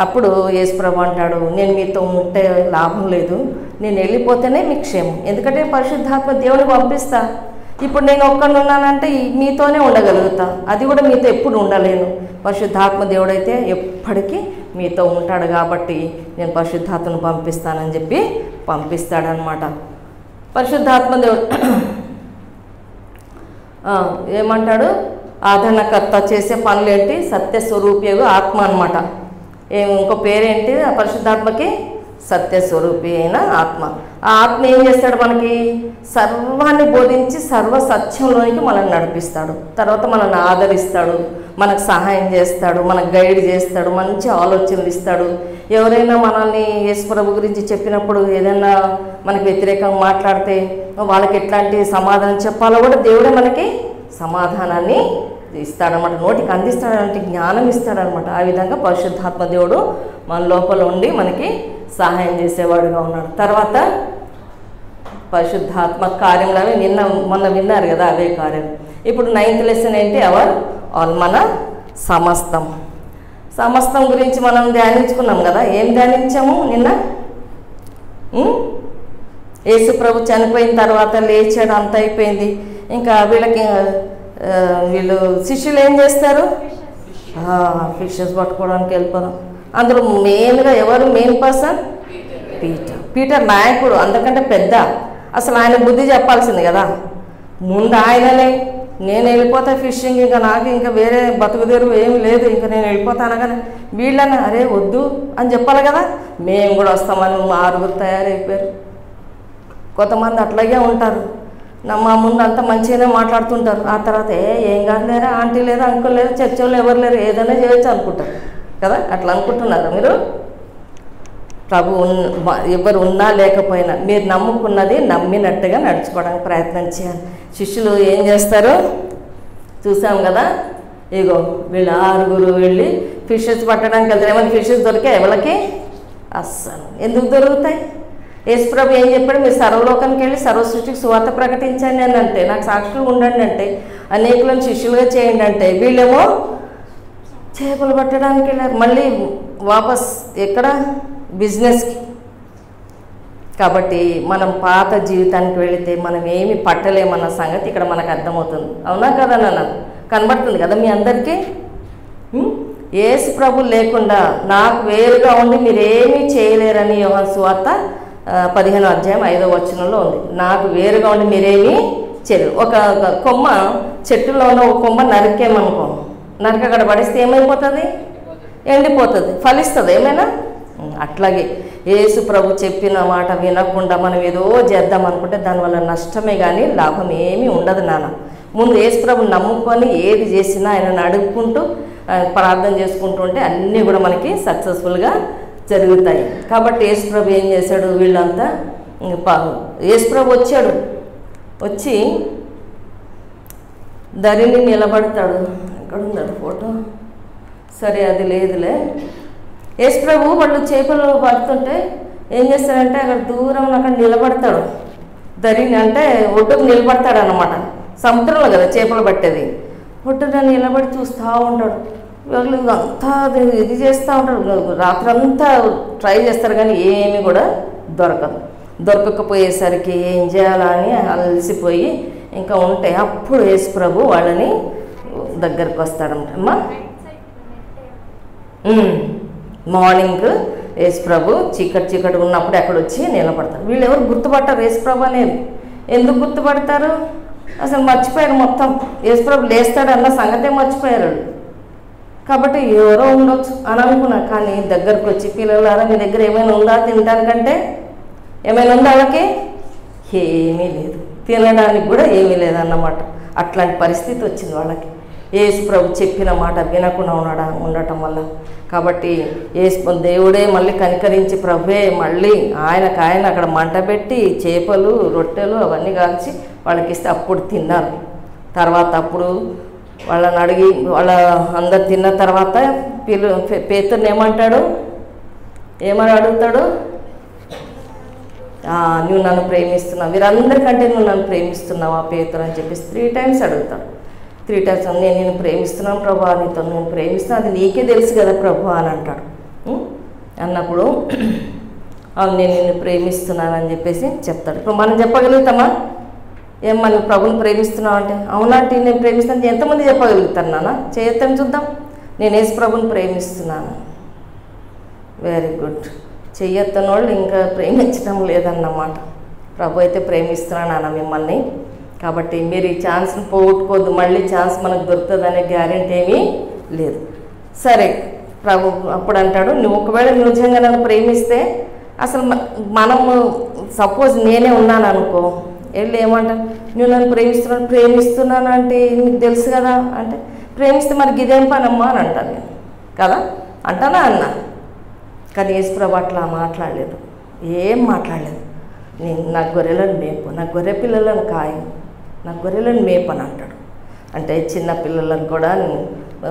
Speaker 1: అప్పుడు యేసు ప్రభు అంటాడు, నేను మీతో ఉంటే లాభం లేదు, నేను వెళ్ళిపోతేనే మీకు క్షేమం. ఎందుకంటే పరిశుద్ధాత్మ దేవుని పంపిస్తా. ఇప్పుడు నేను ఒక్కడిని ఉన్నానంటే మీతోనే ఉండగలుగుతా, అది కూడా మీతో ఎప్పుడు ఉండలేను. పరిశుద్ధాత్మ దేవుడైతే ఎప్పటికీ మీతో ఉంటాడు కాబట్టి నేను పరిశుద్ధాత్మను పంపిస్తానని చెప్పి పంపిస్తాడనమాట. పరిశుద్ధాత్మ దేవుడు ఏమంటాడు, ఆదరణకర్త, చేసే పనులేంటి, సత్యస్వరూపియగు ఆత్మ అనమాట. ఇంకో పేరేంటి ఆ పరిశుద్ధాత్మకి, సత్యస్వరూపి అయిన ఆత్మ. ఆ ఆత్మ ఏం చేస్తాడు, మనకి సర్వాన్ని బోధించి సర్వ సత్యంలోనికి మనల్ని నడిపిస్తాడు. తర్వాత మనల్ని ఆదరిస్తాడు, మనకు సహాయం చేస్తాడు, మనకు గైడ్ చేస్తాడు, మంచి ఆలోచనలు ఇస్తాడు. ఎవరైనా మనల్ని యేసు ప్రభు గురించి చెప్పినప్పుడు ఏదైనా మనకు వ్యతిరేకంగా మాట్లాడితే వాళ్ళకి ఎట్లాంటి సమాధానం చెప్పాలో కూడా దేవుడే మనకి సమాధానాన్ని ఇస్తాడనమాట, నోటికి అందిస్తాడంటే జ్ఞానం ఇస్తాడనమాట. ఆ విధంగా పరిశుద్ధాత్మ దేవుడు మన లోపల ఉండి మనకి సహాయం చేసేవాడుగా ఉన్నాడు. తర్వాత పరిశుద్ధాత్మ కార్యంలో మొన్న విన్నారు కదా, అవే కార్యం. ఇప్పుడు 9th లెసన్ ఏంటి, మన సమస్తం గురించి మనం ధ్యానించుకున్నాం కదా. ఏం ధ్యానించాము నిన్న? యేసు ప్రభు చనిపోయిన తర్వాత లేచాడు, అంత అయిపోయింది. ఇంకా వీళ్ళు శిష్యులు ఏం చేస్తారు, ఫిషెస్ పట్టుకోవడానికి వెళ్ళిపోదాం. అందులో మెయిన్గా ఎవరు మెయిన్ పర్సన్? పీటర్ నాయకుడు, అందుకంటే పెద్ద. అసలు ఆయన బుద్ధి చెప్పాల్సింది కదా ముందు ఆయననే. నేను వెళ్ళిపోతా ఫిషింగ్, ఇంకా నాకు ఇంకా వేరే బతుకుదేరు ఏమి లేదు, ఇంకా నేను వెళ్ళిపోతాను. కానీ వీళ్ళని అరే వద్దు అని చెప్పాలి కదా. మేము కూడా వస్తామని 6 తయారైపోయారు. కొంతమంది అట్లాగే ఉంటారు, మా ముందు అంతా మంచిగానే మాట్లాడుతుంటారు, ఆ తర్వాత ఏం కాదు లేరా, ఆంటీ లేదా, అంకుల్ లేదా, చర్చ్ వాళ్ళు ఎవరు లేరు, ఏదైనా చేయొచ్చు అనుకుంటారు కదా. అట్లా అనుకుంటున్నారు మీరు? ప్రభు ఎవరు ఉన్నా లేకపోయినా మీరు నమ్ముకున్నది నమ్మినట్టుగా నడుచుకోవడానికి ప్రయత్నం చేయాలి. శిష్యులు ఏం చేస్తారు చూసాం కదా. ఇగో వీళ్ళు 6 వెళ్ళి ఫిషెస్ పట్టడానికి వెళ్తారు. ఏమైనా ఫిషెస్ దొరికాయి ఎవరికి? అస్సలు. ఎందుకు దొరుకుతాయి? యేసు ప్రభు ఏం చెప్పాడు, మీరు సర్వలోకానికి వెళ్ళి సర్వసృష్టికి సువార్త ప్రకటించండి అని అంటే, నాకు సాక్షులు ఉండండి అంటే, అనేకులను శిష్యులుగా చేయండి అంటే, వీళ్ళేమో చేపలు పట్టడానికి వెళ్ళారు. మళ్ళీ వాపస్ ఎక్కడ? బిజినెస్కి. కాబట్టి మనం పాత జీవితానికి వెళితే మనం ఏమి పట్టలేమన్న సంగతి ఇక్కడ మనకు అర్థమవుతుంది. అవునా కదా నాన్న? కనబడుతుంది కదా మీ అందరికీ. యేసు ప్రభు లేకుండా నాకు వేరుగా ఉండి మీరేమీ చేయలేరని యోహాను సువార్త 15వ అధ్యాయం 5వ వచనంలో ఉంది. నాకు వేరుగా ఉండి మీరేమీ చేయలేరు. ఒక కొమ్మ చెట్టులో ఉన్న ఒక కొమ్మ నరికేమనుకో, నరికి అక్కడ పడిస్తే ఏమైపోతుంది? ఎండిపోతుంది. ఫలిస్తుంది ఏమైనా? అట్లాగే యేసు ప్రభు చెప్పిన మాట వినకుండా మనం ఏదో చేద్దాం అనుకుంటే దానివల్ల నష్టమే కానీ లాభం ఏమీ ఉండదు నాన్న. ముందు యేసు ప్రభు నమ్ముకొని ఏది చేసినా ఆయనను అడుక్కుంటూ ప్రార్థన చేసుకుంటూ ఉంటే అన్నీ కూడా మనకి సక్సెస్ఫుల్గా జరుగుతాయి. కాబట్టి యేసుప్రభు ఏం చేశాడు, వీళ్ళంతా యేసుప్రభు వచ్చి ధరిని నిలబడతాడు. ఎక్కడ ఉందడు ఫోటో, సరే అది లేదులే. యేసుప్రభు వాళ్ళు చేపలు పడుతుంటే ఏం చేస్తాడంటే అక్కడ దూరం అక్కడ నిలబడతాడు. ధరిని అంటే ఒడ్డుకు నిలబడతాడు అన్నమాట. సముద్రంలో కదా చేపలు పట్టేది. ఒడ్డున నిలబడి చూస్తూ ఉంటాడు. వాళ్ళు అంతా ఇది చేస్తూ ఉంటాడు. రాత్రంతా ట్రై చేస్తారు కానీ ఏమీ కూడా దొరకకపోయేసరికి ఏం చేయాలా అని అలసిపోయి ఇంకా ఉంటే అప్పుడు యేసుప్రభు వాళ్ళని దగ్గరకు వస్తాడమ్మా. మార్నింగ్ యేసుప్రభు చీకటి ఉన్నప్పుడు ఎక్కడ వచ్చి నిలబడతారు. వీళ్ళు ఎవరు గుర్తుపట్టారు యేసుప్రభు అనేది. ఎందుకు గుర్తుపడతారు? అసలు మర్చిపోయారు మొత్తం. యేసుప్రభు లేస్తాడు అన్న సంగతే మర్చిపోయారు. కాబట్టి ఎవరో ఉండొచ్చు అని అనుకున్నా. కానీ దగ్గరకు వచ్చి పిల్లలారా మీ దగ్గర ఏమైనా ఉందా తినడానికంటే, ఏమైనా ఉందా? వాళ్ళకి ఏమీ లేదు, తినడానికి కూడా ఏమీ లేదన్నమాట. అట్లాంటి పరిస్థితి వచ్చింది వాళ్ళకి. యేసుప్రభు చెప్పిన మాట వినకుండా ఉండటం వల్ల. కాబట్టి దేవుడే మళ్ళీ కనికరించి ప్రభువే మళ్ళీ ఆయన అక్కడ మంట పెట్టి చేపలు రొట్టెలు అవన్నీ కాల్చి వాళ్ళకి ఇస్తే అప్పుడు తిన్నారు. తర్వాత అప్పుడు వాళ్ళని అడిగి అందరు తిన్న తర్వాత పేతురుని ఏమని అడుగుతాడు? నువ్వు నన్ను ప్రేమిస్తున్నావు, వీరందరికంటే నువ్వు నన్ను ప్రేమిస్తున్నావా పేతురు అని చెప్పేసి 3 times అడుగుతాడు. 3 times నేను ప్రేమిస్తున్నాను ప్రభు, నీతో నేను ప్రేమిస్తాను, అది నీకే తెలుసు కదా ప్రభు అని అంటాడు. అన్నప్పుడు నేను నిన్ను ప్రేమిస్తున్నానని చెప్పేసి చెప్తాడు. ఇప్పుడు మనం చెప్పగలుగుతామా? ఏమ్మా నువ్వు ప్రభుని ప్రేమిస్తున్నావు అంటే, అవునంటే నేను ప్రేమిస్తాను. ఎంతమంది చెప్పగలుగుతాను నాన్న? చేయొద్దని చూద్దాం. నేను యేసు ప్రభుని ప్రేమిస్తున్నాను. Very good. చెయ్యొత్తని వాళ్ళు ఇంకా ప్రేమించడం లేదన్నమాట. ప్రభు అయితే ప్రేమిస్తున్నాను నాన్న మిమ్మల్ని. కాబట్టి మీరు ఈ ఛాన్స్ని పోగొట్టుకోవద్దు. మళ్ళీ ఛాన్స్ మనకు దొరుకుతుందనే గ్యారెంటీ ఏమీ లేదు. సరే, ప్రభు అప్పుడు అంటాడు, నువ్వు ఒకవేళ నిజంగా నన్ను ప్రేమిస్తే అసలు మనము సపోజ్ నేనే ఉన్నాను అనుకో, వెళ్ళి ఏమంటాను, నువ్వు నన్ను ప్రేమిస్తున్నాను అంటే నీకు తెలుసు కదా అంటే, ప్రేమిస్తే మరి ఇదేం పనమ్మా అని అంటాను నేను కదా, అంటానా అన్నా. కానీ యేసుప్రభు అట్లా మాట్లాడలేదు, ఏం మాట్లాడలేదు. నా గొర్రెలను మేపు, నా గొర్రె పిల్లలను కాయి, నా గొర్రెలను మేపు అని అంటాడు. అంటే చిన్న పిల్లలను కూడా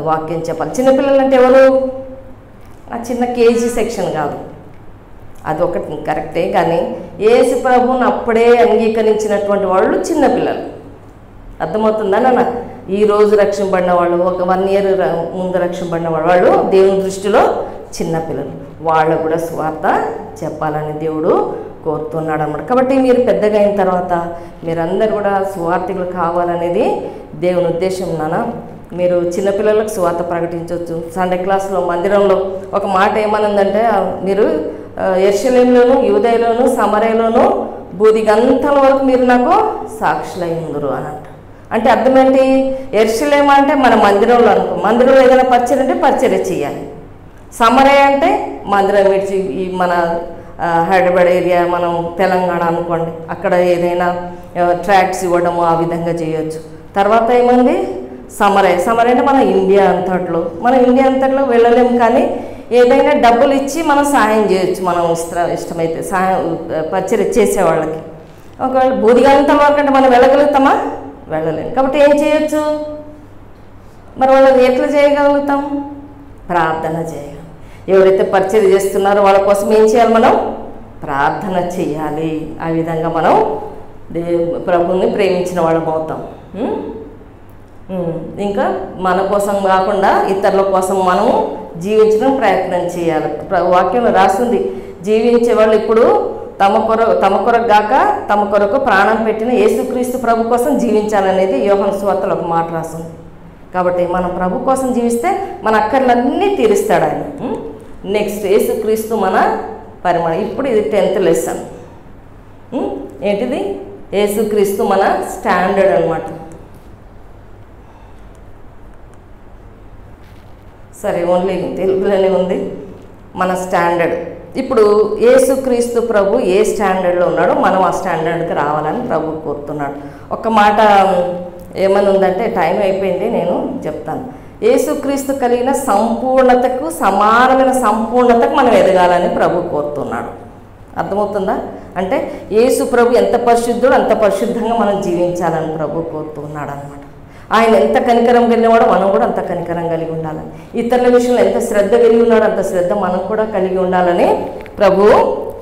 Speaker 1: వాక్యం చెప్పాలి. చిన్నపిల్లలు అంటే ఎవరు? ఆ చిన్న కేజీ సెక్షన్ కాదు, అదొకటి కరెక్టే. కానీ యేసు ప్రభువుని అప్పుడే అంగీకరించినటువంటి వాళ్ళు చిన్నపిల్లలు. అర్థమవుతుందా నాన్న? ఈరోజు రక్షింపబడిన వాళ్ళు, ఒక 1 year ముందు రక్షింపబడిన వాళ్ళు దేవుని దృష్టిలో చిన్నపిల్లలు. వాళ్ళు కూడా సువార్త చెప్పాలని దేవుడు కోరుతున్నాడు అన్నమాట. కాబట్టి మీరు పెద్దగా అయిన తర్వాత మీరందరూ కూడా సువార్థికులు కావాలనేది దేవుని ఉద్దేశం నాన్న. మీరు చిన్నపిల్లలకు సువార్త ప్రకటించవచ్చు. సండే క్లాస్లో మందిరంలో ఒక మాట ఏమనుందంటే, మీరు యెరూషలేములోను యూదయలోను సమరయలోను బూదిగంతల వరకు మీరు నాకు సాక్షులై ఉందురు అని అంట. అంటే అర్థం ఏంటి? యెరూషలేము అంటే మన మందిరంలో అనుకో, మందిరంలో ఏదైనా పరిచర్య అంటే పరిచర్య చేయాలి. సమరయ అంటే మందిరం విడిచి ఈ మన హైదరాబాద్ ఏరియా, మనం తెలంగాణ అనుకోండి, అక్కడ ఏదైనా ట్రాక్ట్స్ ఇవ్వడము ఆ విధంగా చేయొచ్చు. తర్వాత ఏమంది? సమరయ అంటే మన ఇండియా అంతట్లో వెళ్ళలేము, కానీ ఏదైనా డబ్బులు ఇచ్చి మనం సహాయం చేయొచ్చు. మనం ఇష్టమైతే సహాయం పరిచర్య చేసేవాళ్ళకి. ఒకవేళ బూదిగంతల వరకు అంటే మనం వెళ్ళగలుగుతామా? వెళ్ళలేము. కాబట్టి ఏం చేయొచ్చు? మరి వాళ్ళని ఎట్లా చేయగలుగుతాం? ప్రార్థన చేయగలం. ఎవరైతే పరిచర్య చేస్తున్నారో వాళ్ళ కోసం ఏం చేయాలి? మనం ప్రార్థన చేయాలి. ఆ విధంగా మనం ప్రభువుని ప్రేమించిన వాళ్ళం అవుతాం. ఇంకా మన కోసం కాకుండా ఇతరుల కోసం మనము జీవించడం ప్రయత్నం చేయాలి. వాక్యంలో రాస్తుంది, జీవించే వాళ్ళు ఇప్పుడు తమ కొరకు గాక తమ కొరకు ప్రాణం పెట్టిన యేసుక్రీస్తు ప్రభు కోసం జీవించాలనేది యోహాను సువార్తలో ఒక మాట రాస్తుంది. కాబట్టి మనం ప్రభు కోసం జీవిస్తే మన అక్కర్లన్నీ తీరుస్తాడు ఆయన. నెక్స్ట్ యేసుక్రీస్తు మన పరిమాణం. ఇప్పుడు ఇది 10th లెసన్. ఏంటిది? యేసుక్రీస్తు మన స్టాండర్డ్ అన్నమాట. సరే, ఓన్లీ తెలుగులోనే ఉంది మన స్టాండర్డ్. ఇప్పుడు యేసుక్రీస్తు ప్రభు ఏ స్టాండర్డ్లో ఉన్నాడో మనం ఆ స్టాండర్డ్కి రావాలని ప్రభు కోరుతున్నాడు. ఒక మాట ఏమని ఉందంటే, టైం అయిపోయింది, నేను చెప్తాను. యేసుక్రీస్తు కలిగిన సంపూర్ణతకు సమానమైన సంపూర్ణతకు మనం ఎదగాలని ప్రభు కోరుతున్నాడు. అర్థమవుతుందా? అంటే యేసు ప్రభు ఎంత పరిశుద్ధుడు అంత పరిశుద్ధంగా మనం జీవించాలని ప్రభు కోరుతున్నాడు అనమాట. ఆయన ఎంత కనికరం కలిగినవాడో మనం కూడా అంత కనికరం కలిగి ఉండాలని, ఇతరుల విషయంలో ఎంత శ్రద్ధ కలిగి ఉన్నాడో అంత శ్రద్ధ మనం కూడా కలిగి ఉండాలని ప్రభు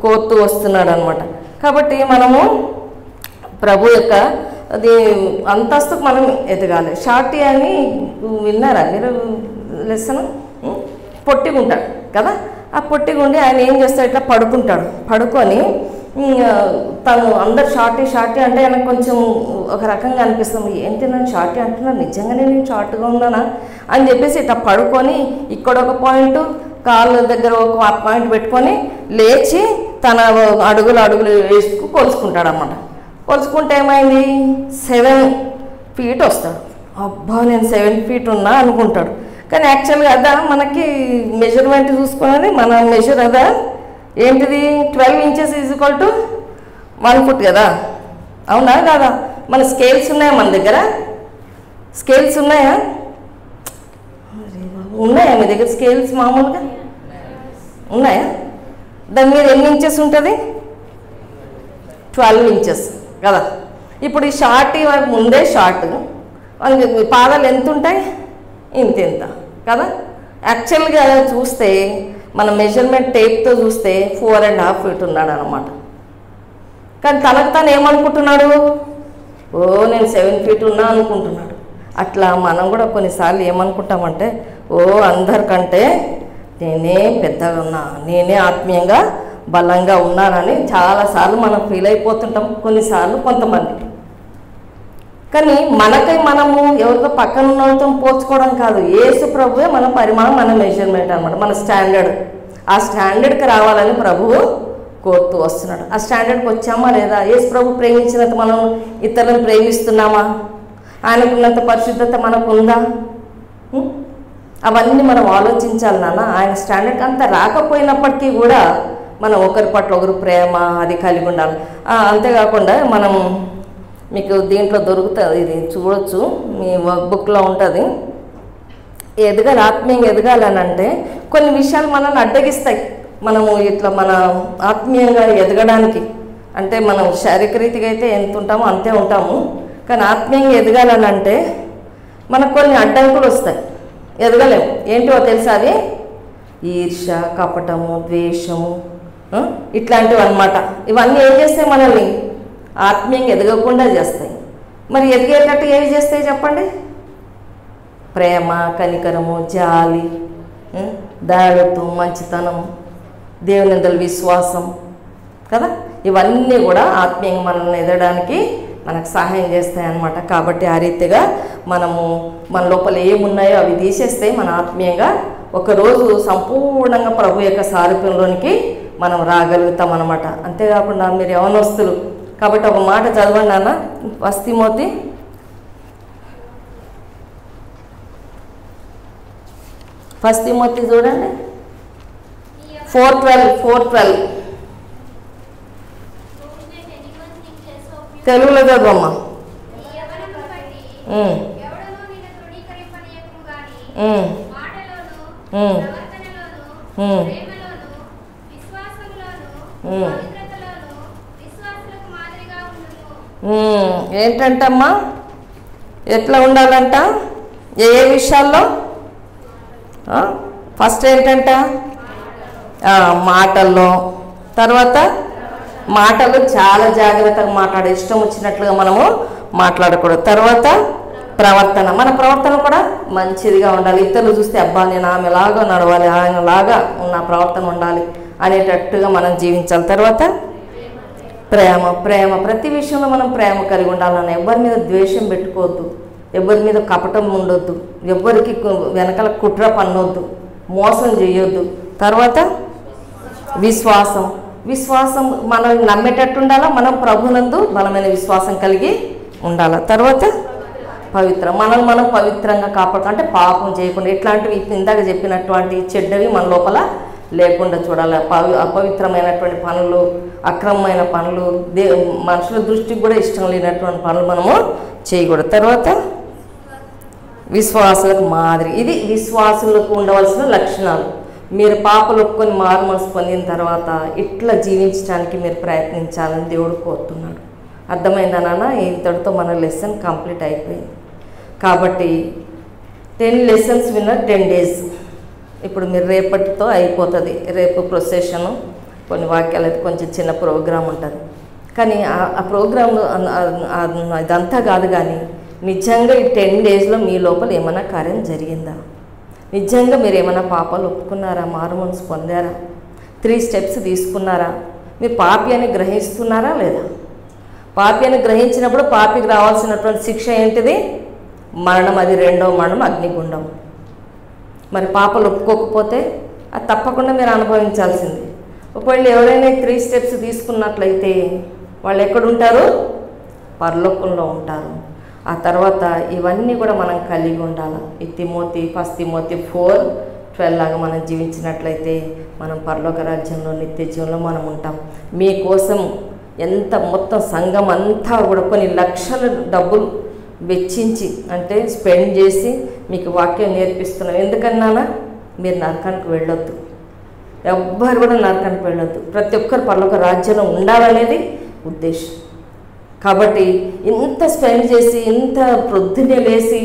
Speaker 1: కోరుతూ వస్తున్నాడు అనమాట. కాబట్టి మనము ప్రభు యొక్క అది అంతస్తుకు మనం ఎదగాలి. షార్టీ అని విన్నారా మీరు లెసన్? పొట్టిగా ఉంటాడు కదా, ఆ పొట్టిగా ఉండి ఆయన ఏం చేస్తాడు, ఇట్లా పడుకుంటాడు. పడుకొని తను అందరు షార్టీ అంటే ఆయనకు కొంచెం ఒక రకంగా అనిపిస్తుంది, ఏంటి నన్ను షార్టీ అంటున్నా, నిజంగానే నేను షార్ట్గా ఉన్నానా అని చెప్పేసి ఇట్లా పడుకొని ఇక్కడ ఒక పాయింట్, కాళ్ళ దగ్గర ఒక పాయింట్ పెట్టుకొని లేచి తన అడుగులు వేసుకు కొలుసుకుంటాడు అన్నమాట. కొలుసుకుంటే ఏమైంది, 7 feet వస్తాడు. అబ్బా నేను 7 feet ఉన్నా అనుకుంటాడు. కానీ యాక్చువల్గా అదా మనకి మెజర్మెంట్ చూసుకున్నది మన మెజర్ అదా ఏంటిది, 12 inches = 1 foot కదా, అవునా కాదా? మన స్కేల్స్ ఉన్నాయా మన దగ్గర? స్కేల్స్ ఉన్నాయా? ఉన్నాయా మీ దగ్గర స్కేల్స్ మామూలుగా ఉన్నాయా? దాని మీద ఎన్ని ఇంచెస్ ఉంటుంది? 12 inches కదా. ఇప్పుడు ఈ షార్ట్ ముందే షార్ట్, పాదాలు ఎంత ఉంటాయి? ఇంత కదా. యాక్చువల్గా చూస్తే మన మెజర్మెంట్ టేప్తో చూస్తే 4.5 feet ఉన్నాడు అనమాట. కానీ తనకు తాను ఏమనుకుంటున్నాడు, ఓ నేను 7 feet ఉన్నా అనుకుంటున్నాడు. అట్లా మనం కూడా కొన్నిసార్లు ఏమనుకుంటామంటే, ఓ అందరికంటే నేనే పెద్దగా ఉన్నా, నేనే ఆత్మీయంగా బలంగా ఉన్నానని చాలాసార్లు మనం ఫీల్ అయిపోతుంటాం, కొన్నిసార్లు కొంతమంది. కానీ మనకై మనము ఎవరితో పక్కన ఉన్న వాళ్ళతో పోల్చుకోవడం కాదు, యేసు ప్రభువే మన పరిమాణం, మన మెజర్మెంట్ అనమాట, మన స్టాండర్డ్. ఆ స్టాండర్డ్కి రావాలని ప్రభువు కోరుతూ వస్తున్నాడు. ఆ స్టాండర్డ్కి వచ్చామా లేదా? యేసు ప్రభు ప్రేమించినంత మనం ఇతరులను ప్రేమిస్తున్నామా? ఆయనకున్నంత పరిశుద్ధత మనకు ఉందా? అవన్నీ మనం ఆలోచించాలి నాన్న. ఆయన స్టాండర్డ్కి అంత రాకపోయినప్పటికీ కూడా మనం ఒకరి పట్ల ఒకరు ప్రేమ అది కలిగి ఉండాలి. అంతేకాకుండా మనం మీకు దీంట్లో దొరుకుతుంది, ఇది చూడొచ్చు, మీ వర్క్ బుక్లో ఉంటుంది. ఎదగాలి, ఆత్మీయంగా ఎదగాలని అంటే కొన్ని విషయాలు మనల్ని అడ్డగిస్తాయి. మనము ఇట్లా మన ఆత్మీయంగా ఎదగడానికి అంటే మనం శారీరక రీతిగా అయితే ఎంత ఉంటామో అంతే ఉంటాము, కానీ ఆత్మీయంగా ఎదగాలని అంటే మనకు కొన్ని అడ్డంకులు వస్తాయి, ఎదగలేము. ఏంటో తెలుసా? అది ఈర్ష, కపటము, ద్వేషము, ఇట్లాంటివి అన్నమాట. ఇవన్నీ ఏం చేస్తాయి, మనల్ని ఆత్మీయంగా ఎదగకుండా చేస్తాయి. మరి ఎదిగేటట్టు ఏవి చేస్తాయి చెప్పండి? ప్రేమ, కనికరము, జాలి, దయాళుత్వం, మంచితనం, దేవుని యందు విశ్వాసం కదా. ఇవన్నీ కూడా ఆత్మీయంగా మనల్ని ఎదగడానికి మనకు సహాయం చేస్తాయి అన్నమాట. కాబట్టి ఆ రీతిగా మనము మన లోపల ఏమున్నాయో అవి తీసేస్తే మన ఆత్మీయంగా ఒకరోజు సంపూర్ణంగా ప్రభు యొక్క సారూప్యంలోనికి మనం రాగలుగుతాం అన్నమాట. అంతేకాకుండా మీరు యవనస్తులు కాబట్టి ఒక మాట చదవండి అన్న, 1 తిమోతి 1 తిమోతి చూడండి 4:12 తెలుగులో చదవమ్మా. ఏంటంటమ్మా, ఎట్లా ఉండాలంట? ఏ విషయాల్లో? ఫస్ట్ ఏంటంట? మాటల్లో. తర్వాత మాటలు చాలా జాగ్రత్తగా మాట్లాడే, ఇష్టం వచ్చినట్లుగా మనము మాట్లాడకూడదు. తర్వాత ప్రవర్తన, మన ప్రవర్తన కూడా మంచిదిగా ఉండాలి. ఇతరులు చూస్తే అబ్బా నేను ఆమెలాగా నడవాలి, ఆయనలాగా నా ప్రవర్తన ఉండాలి అనేటట్టుగా మనం జీవించాలి. తర్వాత ప్రేమ, ప్రతి విషయంలో మనం ప్రేమ కలిగి ఉండాలన్న. ఎవరి మీద ద్వేషం పెట్టుకోవద్దు, ఎవరి మీద కపటం ఉండొద్దు, ఎవరికి వెనకాల కుట్ర పన్నొద్దు, మోసం చేయొద్దు. తర్వాత విశ్వాసం మనం నమ్మేటట్టు ఉండాలా, మనం ప్రభునందు బలమైన విశ్వాసం కలిగి ఉండాలి. తర్వాత మనల్ని మనం పవిత్రంగా కాపాడు, అంటే పాపం చేయకుండా, ఇట్లాంటివి ఇందాక చెప్పినటువంటి చెడ్డవి మన లోపల లేకుండా చూడాలి. అపవిత్రమైనటువంటి పనులు, అక్రమమైన పనులు, మనుషుల దృష్టికి కూడా ఇష్టం లేనటువంటి పనులు మనము చేయకూడదు. తర్వాత విశ్వాసులకు మాదిరి. ఇది విశ్వాసులకు ఉండవలసిన లక్షణాలు. మీరు పాపలు ఒప్పుకొని మారు మనసు పొందిన తర్వాత ఇట్లా జీవించడానికి మీరు ప్రయత్నించాలని దేవుడు కోరుతున్నాడు. అర్థమైందా నాన్న? ఇంతటితో మన లెసన్ కంప్లీట్ అయిపోయింది. కాబట్టి 10 లెసన్స్ విన్న 10 days. ఇప్పుడు మీరు రేపటితో అయిపోతుంది. రేపు ప్రొసెషను, కొన్ని వాక్యాలు అయితే కొంచెం చిన్న ప్రోగ్రాం ఉంటుంది. కానీ ఆ ప్రోగ్రామ్ ఇదంతా కాదు. కానీ నిజంగా ఈ 10 daysలో మీ లోపల ఏమైనా కార్యం జరిగిందా? నిజంగా మీరు ఏమైనా పాపాలు ఒప్పుకున్నారా? మారు మనసు పొందారా? 3 steps తీసుకున్నారా? మీరు పాపి అని గ్రహిస్తున్నారా లేదా? పాపి అని గ్రహించినప్పుడు పాపికి రావాల్సినటువంటి శిక్ష ఏంటిది? మరణం. అది 2వ మరణం, అగ్నిగుండం. మరి పాపలు ఒప్పుకోకపోతే అది తప్పకుండా మీరు అనుభవించాల్సింది. ఒకవేళ ఎవరైనా 3 steps తీసుకున్నట్లయితే వాళ్ళు ఎక్కడుంటారు? పరలోకంలో ఉంటారు. ఆ తర్వాత ఇవన్నీ కూడా మనం కలిగి ఉండాలి. ఈ ఫస్ట్ తిమోతి 4:12 లాగా మనం జీవించినట్లయితే మనం పరలోక రాజ్యంలో నిత్య జీవంలో మనం ఉంటాం. మీకోసం ఎంత మొత్తం సంఘం అంతా కూడా కొన్ని లక్షల డబ్బులు వెచ్చించి అంటే స్పెండ్ చేసి మీకు వాక్యం నేర్పిస్తున్నాం. ఎందుకన్నానా? మీరు నరకానికి వెళ్ళొద్దు. ఎవ్వరు కూడా నరకానికి వెళ్ళొద్దు. ప్రతి ఒక్కరు పరలోక రాజ్యంలో ఉండాలనేది ఉద్దేశం. కాబట్టి ఇంత స్పెండ్ చేసి ఇంత ప్రొద్దునే లేసి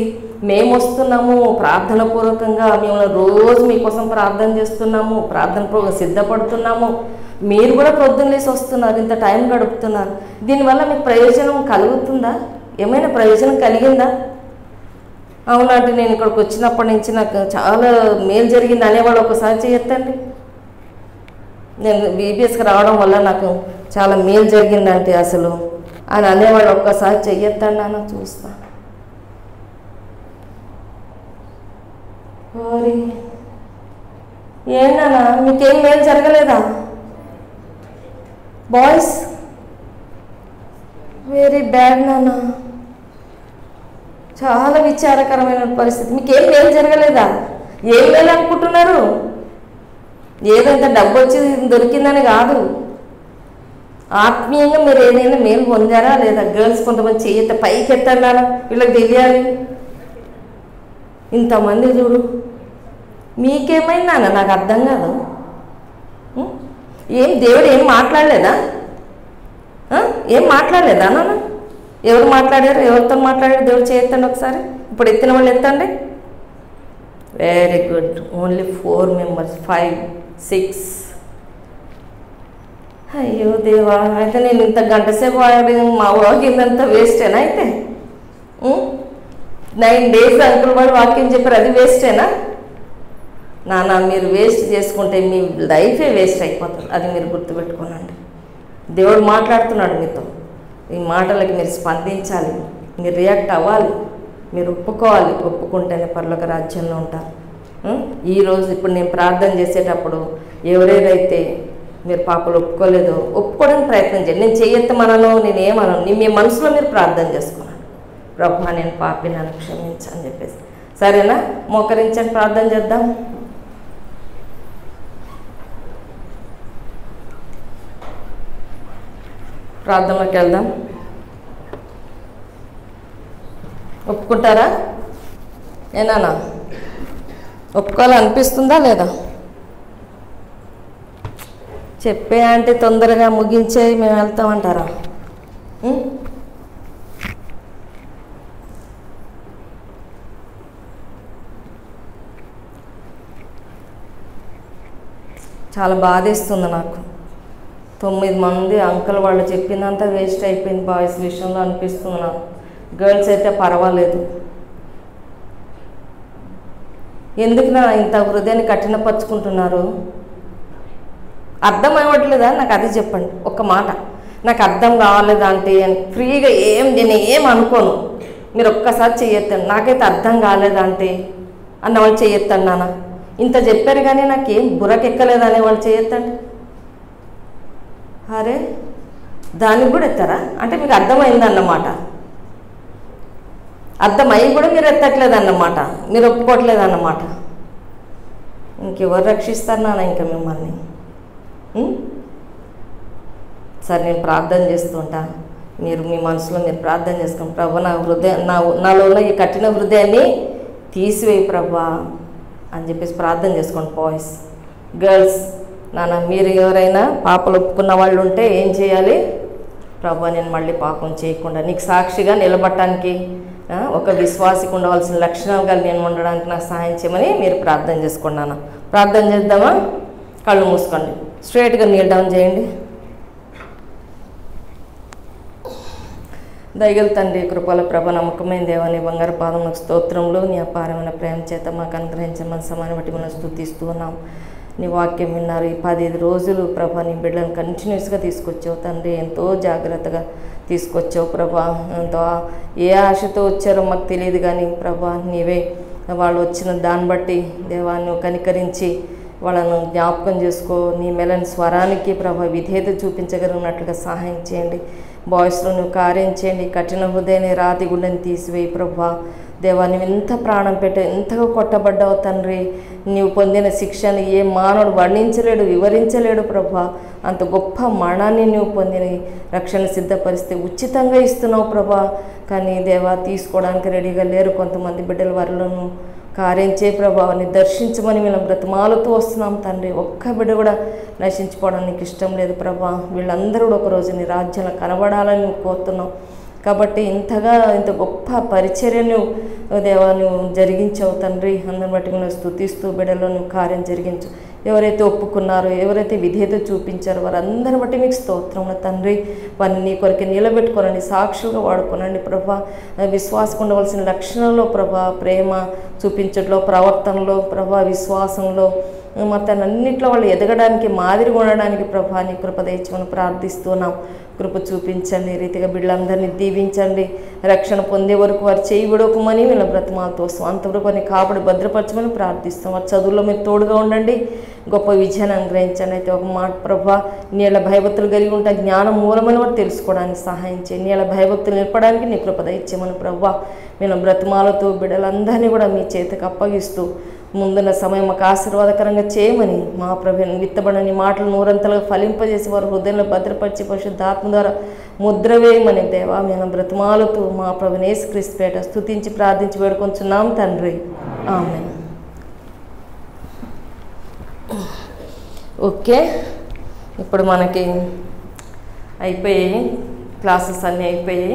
Speaker 1: మేము వస్తున్నాము ప్రార్థన పూర్వకంగా, మేము రోజు మీకోసం ప్రార్థన చేస్తున్నాము, ప్రార్థన పూర్వకంగా సిద్ధపడుతున్నాము. మీరు కూడా ప్రొద్దున లేసి వస్తున్నారు, ఇంత టైం గడుపుతున్నారు. దీనివల్ల మీకు ప్రయోజనం కలుగుతుందా? ఏమైనా ప్రయోజనం కలిగిందా? అవునంటే నేను ఇక్కడికి వచ్చినప్పటి నుంచి నాకు చాలా మేలు జరిగింది అనేవాళ్ళు ఒకసారి చేయొద్దండి. నేను బీబీఎస్కి రావడం వల్ల నాకు చాలా మేలు జరిగిందంటే అసలు అని అనేవాళ్ళు ఒక్కసారి చెయ్యొద్దండి అన్న చూస్తా. ఏంటన్నా మీకేం మేలు జరగలేదా? బాయ్స్ వెరీ బ్యాడ్ నాన్న, చాలా విచారకరమైన పరిస్థితి. మీకేం మేలు జరగలేదా? ఏం మేలు అనుకుంటున్నారు? ఏదైతే డబ్బు వచ్చి దొరికిందని కాదు, ఆత్మీయంగా మీరు ఏదైనా మేలు పొందారా లేదా? గర్ల్స్ కొంతమంది చెయ్యత పైకి ఎత్తన్నారా? వీళ్ళకి తెలియాలి. ఇంతమంది చూడు, మీకేమైందా అన్న? నాకు అర్థం కాదు. ఏం దేవుడు ఏం మాట్లాడలేదా? ఏం మాట్లాడలేదా నాన్న? ఎవరు మాట్లాడారు? ఎవరితో మాట్లాడారు? దేవుడు చేయొద్దండి ఒకసారి. ఇప్పుడు ఎత్తిన వాళ్ళు ఎత్తండి. Very good. Only 4 members, 5, 6. అయ్యో దేవా, అయితే నేను ఇంత గంట సేపు మా వాకింగ్ అంతా వేస్టేనా? అయితే 9 days అంకుల్ వాడు వాకింగ్ చెప్పారు, అది వేస్టేనా? నాన్న మీరు వేస్ట్ చేసుకుంటే మీ లైఫే వేస్ట్ అయిపోతుంది. అది మీరు గుర్తుపెట్టుకోనండి. దేవుడు మాట్లాడుతున్నాడు మీతో. ఈ మాటలకి మీరు స్పందించాలి, మీరు రియాక్ట్ అవ్వాలి, మీరు ఒప్పుకోవాలి. ఒప్పుకుంటేనే పరలోక రాజ్యంలో ఉంటారు. ఈరోజు ఇప్పుడు నేను ప్రార్థన చేసేటప్పుడు ఎవరెవరైతే మీరు పాపలు ఒప్పుకోలేదో ఒప్పుకోవడానికి ప్రయత్నం చేయండి. నేను చెయ్యెత్తమనను, నేనేమనను. మీ మనసులో మీరు ప్రార్థన చేసుకున్నాను, ప్రభు నేను పాపి, నన్ను క్షమించని చెప్పేసి. సరేనా? మోకరించండి, ప్రార్థన చేద్దాం. ప్రార్థనలోకి వెళ్దాం. ఒప్పుకుంటారా? ఏనా ఒప్పుకోవాలనిపిస్తుందా లేదా? చెప్పే అంటే తొందరగా ముగించే మేము వెళ్తామంటారా? చాలా బాధేస్తుంది నాకు. 9 మంది అంకుల్ వాళ్ళు చెప్పిందంతా వేస్ట్ అయిపోయింది బాయ్స్ విషయంలో అనిపిస్తుంది నాకు. గర్ల్స్ అయితే పర్వాలేదు. ఎందుకు నా ఇంత హృదయాన్ని కఠినపరుచుకుంటున్నారు? అర్థం అవ్వట్లేదా? నాకు అది చెప్పండి ఒక్క మాట. నాకు అర్థం కావాలేదా అంటే ఫ్రీగా నేను ఏం అనుకోను. మీరు ఒక్కసారి చెయ్యొద్దండి. నాకైతే అర్థం కాలేదా అంటే అన్నవాళ్ళు చెయ్యొద్దండి. నాన్న ఇంత చెప్పారు కానీ నాకేం బుర్రకెక్కలేదు అనేవాళ్ళు చెయ్యొద్దండి. అరే దానికి కూడా ఎత్తారా? అంటే మీకు అర్థమైందన్నమాట. అర్థమయ్యి కూడా మీరు ఎత్తట్లేదన్నమాట, మీరు ఒప్పుకోవట్లేదన్నమాట. ఇంకెవరు రక్షిస్తారు నాన్న ఇంకా మిమ్మల్ని? సరే నేను ప్రార్థన చేస్తుంటా, మీరు మీ మనసులో మీరు ప్రార్థన చేసుకోండి. ప్రభు నాలో ఉన్న ఈ కఠిన హృదయాన్ని తీసివేయి ప్రభా అని చెప్పేసి ప్రార్థన చేసుకోండి. బాయ్స్, గర్ల్స్, నాన్న మీరు ఎవరైనా పాపలు ఒప్పుకున్న వాళ్ళు ఉంటే ఏం చేయాలి? ప్రభా నేను మళ్ళీ పాపం చేయకుండా నీకు సాక్షిగా నిలబడటానికి ఒక విశ్వాసికి ఉండవలసిన లక్షణాలు కలిగి నేను ఉండడానికి నాకు సహాయం చేయమని మీరు ప్రార్థన చేసుకోండి. నాన్న ప్రార్థన చేద్దామా? కళ్ళు మూసుకోండి, స్ట్రైట్గా నీల్ డౌన్ చేయండి. దయగల తండ్రి, కృపల ప్రభ, నమ్మకమైన దేవాన్ని బంగారు పాదములకు స్తోత్రములు. నీ అపారమైన ప్రేమ చేత మాకు అనుగ్రహించిన మన సమయాన్ని బట్టి మనం స్తుతిస్తూ ఉన్నాం. నీ వాక్యం విన్నారు. ఈ 15 రోజులు ప్రభా నీ బిడ్డలను కంటిన్యూస్గా తీసుకొచ్చావు తండ్రి. ఎంతో జాగ్రత్తగా తీసుకొచ్చావు ప్రభా. ఎంతో ఏ ఆశతో వచ్చారో మాకు తెలియదు కానీ ప్రభా నీవే వాళ్ళు వచ్చిన దాన్ని బట్టి దేవాన్ని కనికరించి వాళ్ళను జ్ఞాపకం చేసుకో. నీ మెలని స్వరానికి ప్రభా విధేయత చూపించగలిగినట్లుగా సహాయం చేయండి. బాయ్స్లో నువ్వు కార్యం చేయండి. కఠిన హృదయాన్ని రాతి గుండెని తీసివేయి ప్రభా. దేవా నువ్వు ఎంత ప్రాణం పెట్టావు, ఎంతగా కొట్టబడ్డావు తండ్రి. నీవు పొందిన శిక్షను ఏ మానవుడు వర్ణించలేడు, వివరించలేడు ప్రభా. అంత గొప్ప మరణాన్ని నువ్వు పొందిన రక్షణ సిద్ధపరిస్తే ఉచితంగా ఇస్తున్నావు ప్రభా. కానీ దేవా తీసుకోవడానికి రెడీగా లేరు కొంతమంది బిడ్డల వారిలోనూ. కార్యం చేయ ప్రభావాన్ని దర్శించమని మేము బ్రతమాలుతూ వస్తున్నాం తండ్రి. ఒక్క బిడ్డ కూడా నశించుకోవడానికి ఇష్టం లేదు ప్రభా. వీళ్ళందరూ కూడా ఒకరోజు నీ రాజ్యంలో కనబడాలని నువ్వు కోరుతున్నావు కాబట్టి ఇంత గొప్ప పరిచర్యను దేవా నువ్వు జరిగించావు తండ్రి. అందరిని బట్టి నువ్వు స్తుతిస్తూ బిడ్డలో నువ్వు కార్యం జరిగించు. ఎవరైతే ఒప్పుకున్నారో, ఎవరైతే విధేయత చూపించారో వారందరిని బట్టి మీకు స్తోత్రం తండ్రి. వారిని నీ కొరకు నిలబెట్టుకోనండి, సాక్షులుగా వాడుకోనండి ప్రభా. విశ్వాసం ఉండవలసిన లక్షణంలో ప్రభా, ప్రేమ చూపించడంలో, ప్రవర్తనలో ప్రభా, విశ్వాసంలో మొత్తాన్నింటిలో వాళ్ళు ఎదగడానికి, మాదిరిగా ఉండడానికి ప్రభా నీ కృప దయచేయమని ప్రార్థిస్తున్నాం. కృప చూపించండి. ఈ రీతిగా బిడ్డలందరినీ దీవించండి. రక్షణ పొందే వరకు వారు చేయి విడవకమని వీళ్ళ బ్రతమాలతో వస్తాం. అంతవరకు వారిని కాపాడి భద్రపరచమని ప్రార్థిస్తాం. వారి చదువుల్లో మీరు తోడుగా ఉండండి, గొప్ప విజయాన్ని అనుగ్రహించండి. అయితే ఒక మాట ప్రభా, నీళ్ళ భయభక్తులు కలిగి ఉంటే జ్ఞానం మూలమని వారు తెలుసుకోవడానికి సహాయం చేయండి. నీళ్ళ భయభక్తులు నిలపడానికి నీ కృప దయచేయమని ప్రభా వీళ్ళ బ్రతమాలతో బిడ్డలందరినీ కూడా మీ చేతికి అప్పగిస్తూ ముందున్న సమయం మాకు ఆశీర్వాదకరంగా చేయమని మా ప్రభు విత్తబడని మాటలు నూరంతలుగా ఫలింపజేసి వారి హృదయంలో భద్రపరిచి పరిశుద్ధాత్మ ద్వారా ముద్ర వేయమని దేవా మేము బ్రతమాలుతూ మా ప్రభుని యేసుక్రీస్తు పేట స్తుతించి ప్రార్థించి వేడుకొంచున్నాం తండ్రి. ఆమేన్. ఓకే, ఇప్పుడు మనకి అయిపోయాయి, క్లాసెస్ అన్నీ అయిపోయాయి.